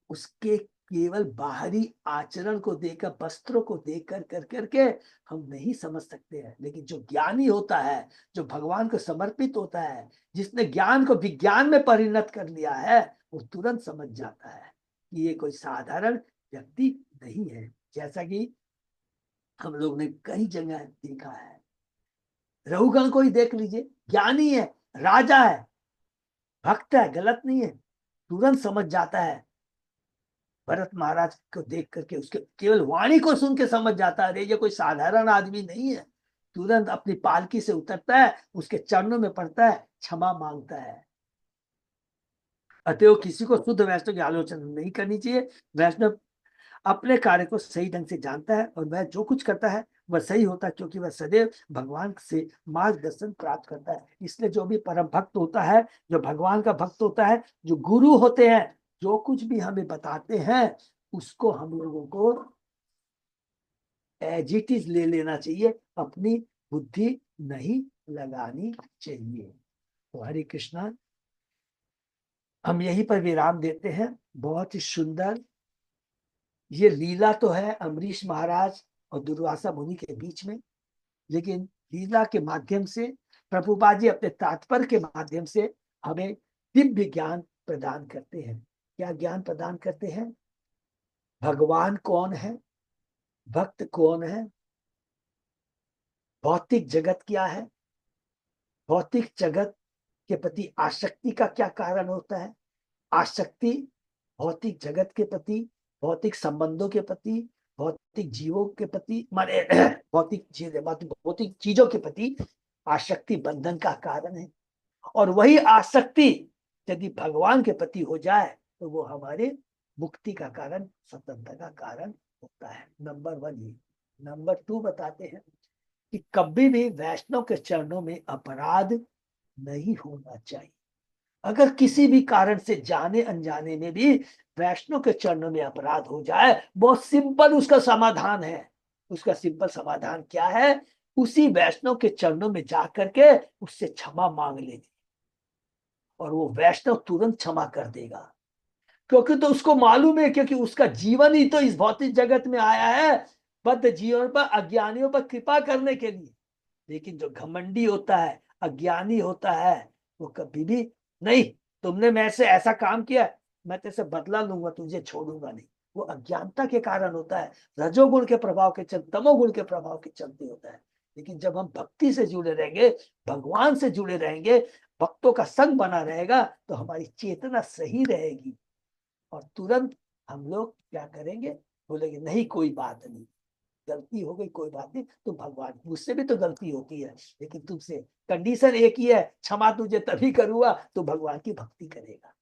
उसके केवल बाहरी आचरण को देखकर, वस्त्रों को देखकर कर करके हम नहीं समझ सकते हैं। लेकिन जो ज्ञानी होता है, जो भगवान को समर्पित होता है, जिसने ज्ञान को विज्ञान में परिणत कर लिया है, वो तुरंत समझ जाता है कि ये कोई साधारण व्यक्ति नहीं है। जैसा कि हम लोग ने कई जगह देखा है। रघुगण को ही देख लीजिए, ज्ञानी है, राजा है, भक्त है, गलत नहीं है, तुरंत समझ जाता है। भरत महाराज को देख करके उसके केवल वाणी को सुन के समझ जाता है ये कोई साधारण आदमी नहीं है। तुरंत अपनी पालकी से उतरता है, उसके चरणों में पड़ता है, क्षमा मांगता है। अतएव किसी को शुद्ध वैष्णव की आलोचना नहीं करनी चाहिए। वैष्णव अपने कार्य को सही ढंग से जानता है और वह जो कुछ करता है वह सही होता है, क्योंकि वह सदैव भगवान से मार्गदर्शन प्राप्त करता है। इसलिए जो भी परम भक्त होता है, जो भगवान का भक्त होता है, जो गुरु होते हैं, जो कुछ भी हमें बताते हैं उसको हम लोगों को एज इट इज ले लेना चाहिए, अपनी बुद्धि नहीं लगानी चाहिए। तो हरे कृष्णा, हम यहीं पर विराम देते हैं। बहुत ही सुंदर ये लीला तो है अम्बरीश महाराज और दुर्वासा मुनि के बीच में, लेकिन लीला के माध्यम से प्रभुपा जी अपने तात्पर्य के माध्यम से हमें दिव्य ज्ञान प्रदान करते हैं। क्या ज्ञान प्रदान करते हैं? भगवान कौन है, भक्त कौन है, भौतिक जगत क्या है, भौतिक जगत के प्रति आसक्ति का क्या कारण होता है, आसक्ति भौतिक जगत के प्रति, भौतिक संबंधों के प्रति, भौतिक जीवों के प्रति, माने भौतिक चीजों के प्रति आसक्ति बंधन का कारण है। और वही आसक्ति यदि भगवान के प्रति हो जाए तो वो हमारे मुक्ति का कारण, स्वतंत्रता का कारण होता है। नंबर 1 ये। नंबर 2 बताते हैं कि कभी भी वैष्णव के चरणों में अपराध नहीं होना चाहिए। अगर किसी भी कारण से जाने अनजाने में भी वैष्णव के चरणों में अपराध हो जाए, बहुत सिंपल उसका समाधान है। उसका सिंपल समाधान क्या है? उसी वैष्णव के चरणों में जा करके उससे क्षमा मांग लेनी, और वो वैष्णव तुरंत क्षमा कर देगा। क्योंकि तो उसको मालूम है, क्योंकि उसका जीवन ही तो इस भौतिक जगत में आया है बद्ध जीवन पर, अज्ञानियों पर कृपा करने के लिए। लेकिन जो घमंडी होता है, अज्ञानी होता है, वो कभी भी नहीं, तुमने मेरे से ऐसा काम किया, मैं तेरे से बदला लूंगा, तुझे छोड़ूंगा नहीं। वो अज्ञानता के कारण होता है, रजोगुण के प्रभाव के चलते, तमोगुण के प्रभाव के चलते होता है। लेकिन जब हम भक्ति से जुड़े रहेंगे, भगवान से जुड़े रहेंगे, भक्तों का संग बना रहेगा, तो हमारी चेतना सही रहेगी, और तुरंत हम लोग क्या करेंगे? बोलेंगे नहीं कोई बात नहीं, गलती हो गई, कोई बात नहीं, तुम भगवान, मुझसे भी तो गलती होती है, लेकिन तुमसे कंडीशन एक ही है, क्षमा तुझे तभी करूंगा तो भगवान की भक्ति करेगा।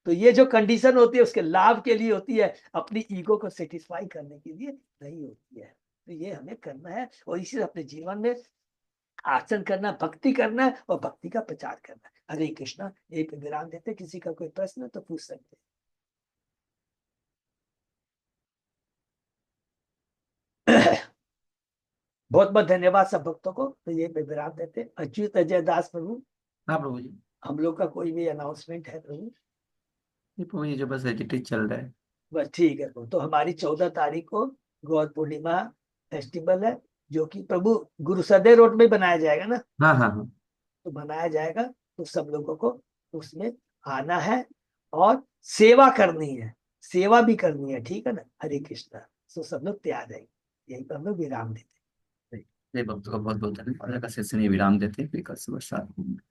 तो ये जो कंडीशन होती है उसके लाभ के लिए होती है, अपनी ईगो को सेटिस्फाई करने के लिए नहीं होती है। तो ये हमें करना है, और इसी अपने जीवन में आचरण करना, भक्ति करना है, और भक्ति का प्रचार करना है। हरे कृष्णा। यही पे विराम देते। किसी का कोई प्रश्न तो पूछ सकते हैं। बहुत बहुत धन्यवाद सब भक्तों को। तो ये पे विराम देते। अच्युत अजय दास प्रभु, हाँ प्रभु जी। हम लोग का कोई भी अनाउंसमेंट है प्रभु? ये प्रभु जी जो बस एजिटेज चल रहा है। बस ठीक है प्रभु। तो हमारी 14 तारीख को गौर पूर्णिमा फेस्टिवल है, जो कि प्रभु गुरुसदय रोड में बनाया जाएगा ना? हाँ हाँ हाँ। तो बनाया जाएगा, तो सब लोगों को उसमें आना है और सेवा करनी है, सेवा भी करनी है, ठीक है ना? हरे कृष्णा। तो सब लोग तैयार रहेंगे। यही पर हम लोग विराम देते हैं। जय भक्तों का बहुत बहुत धन्यवाद। का सेशन ये विराम देते हैं, फिर कल सुबह 7 बजे।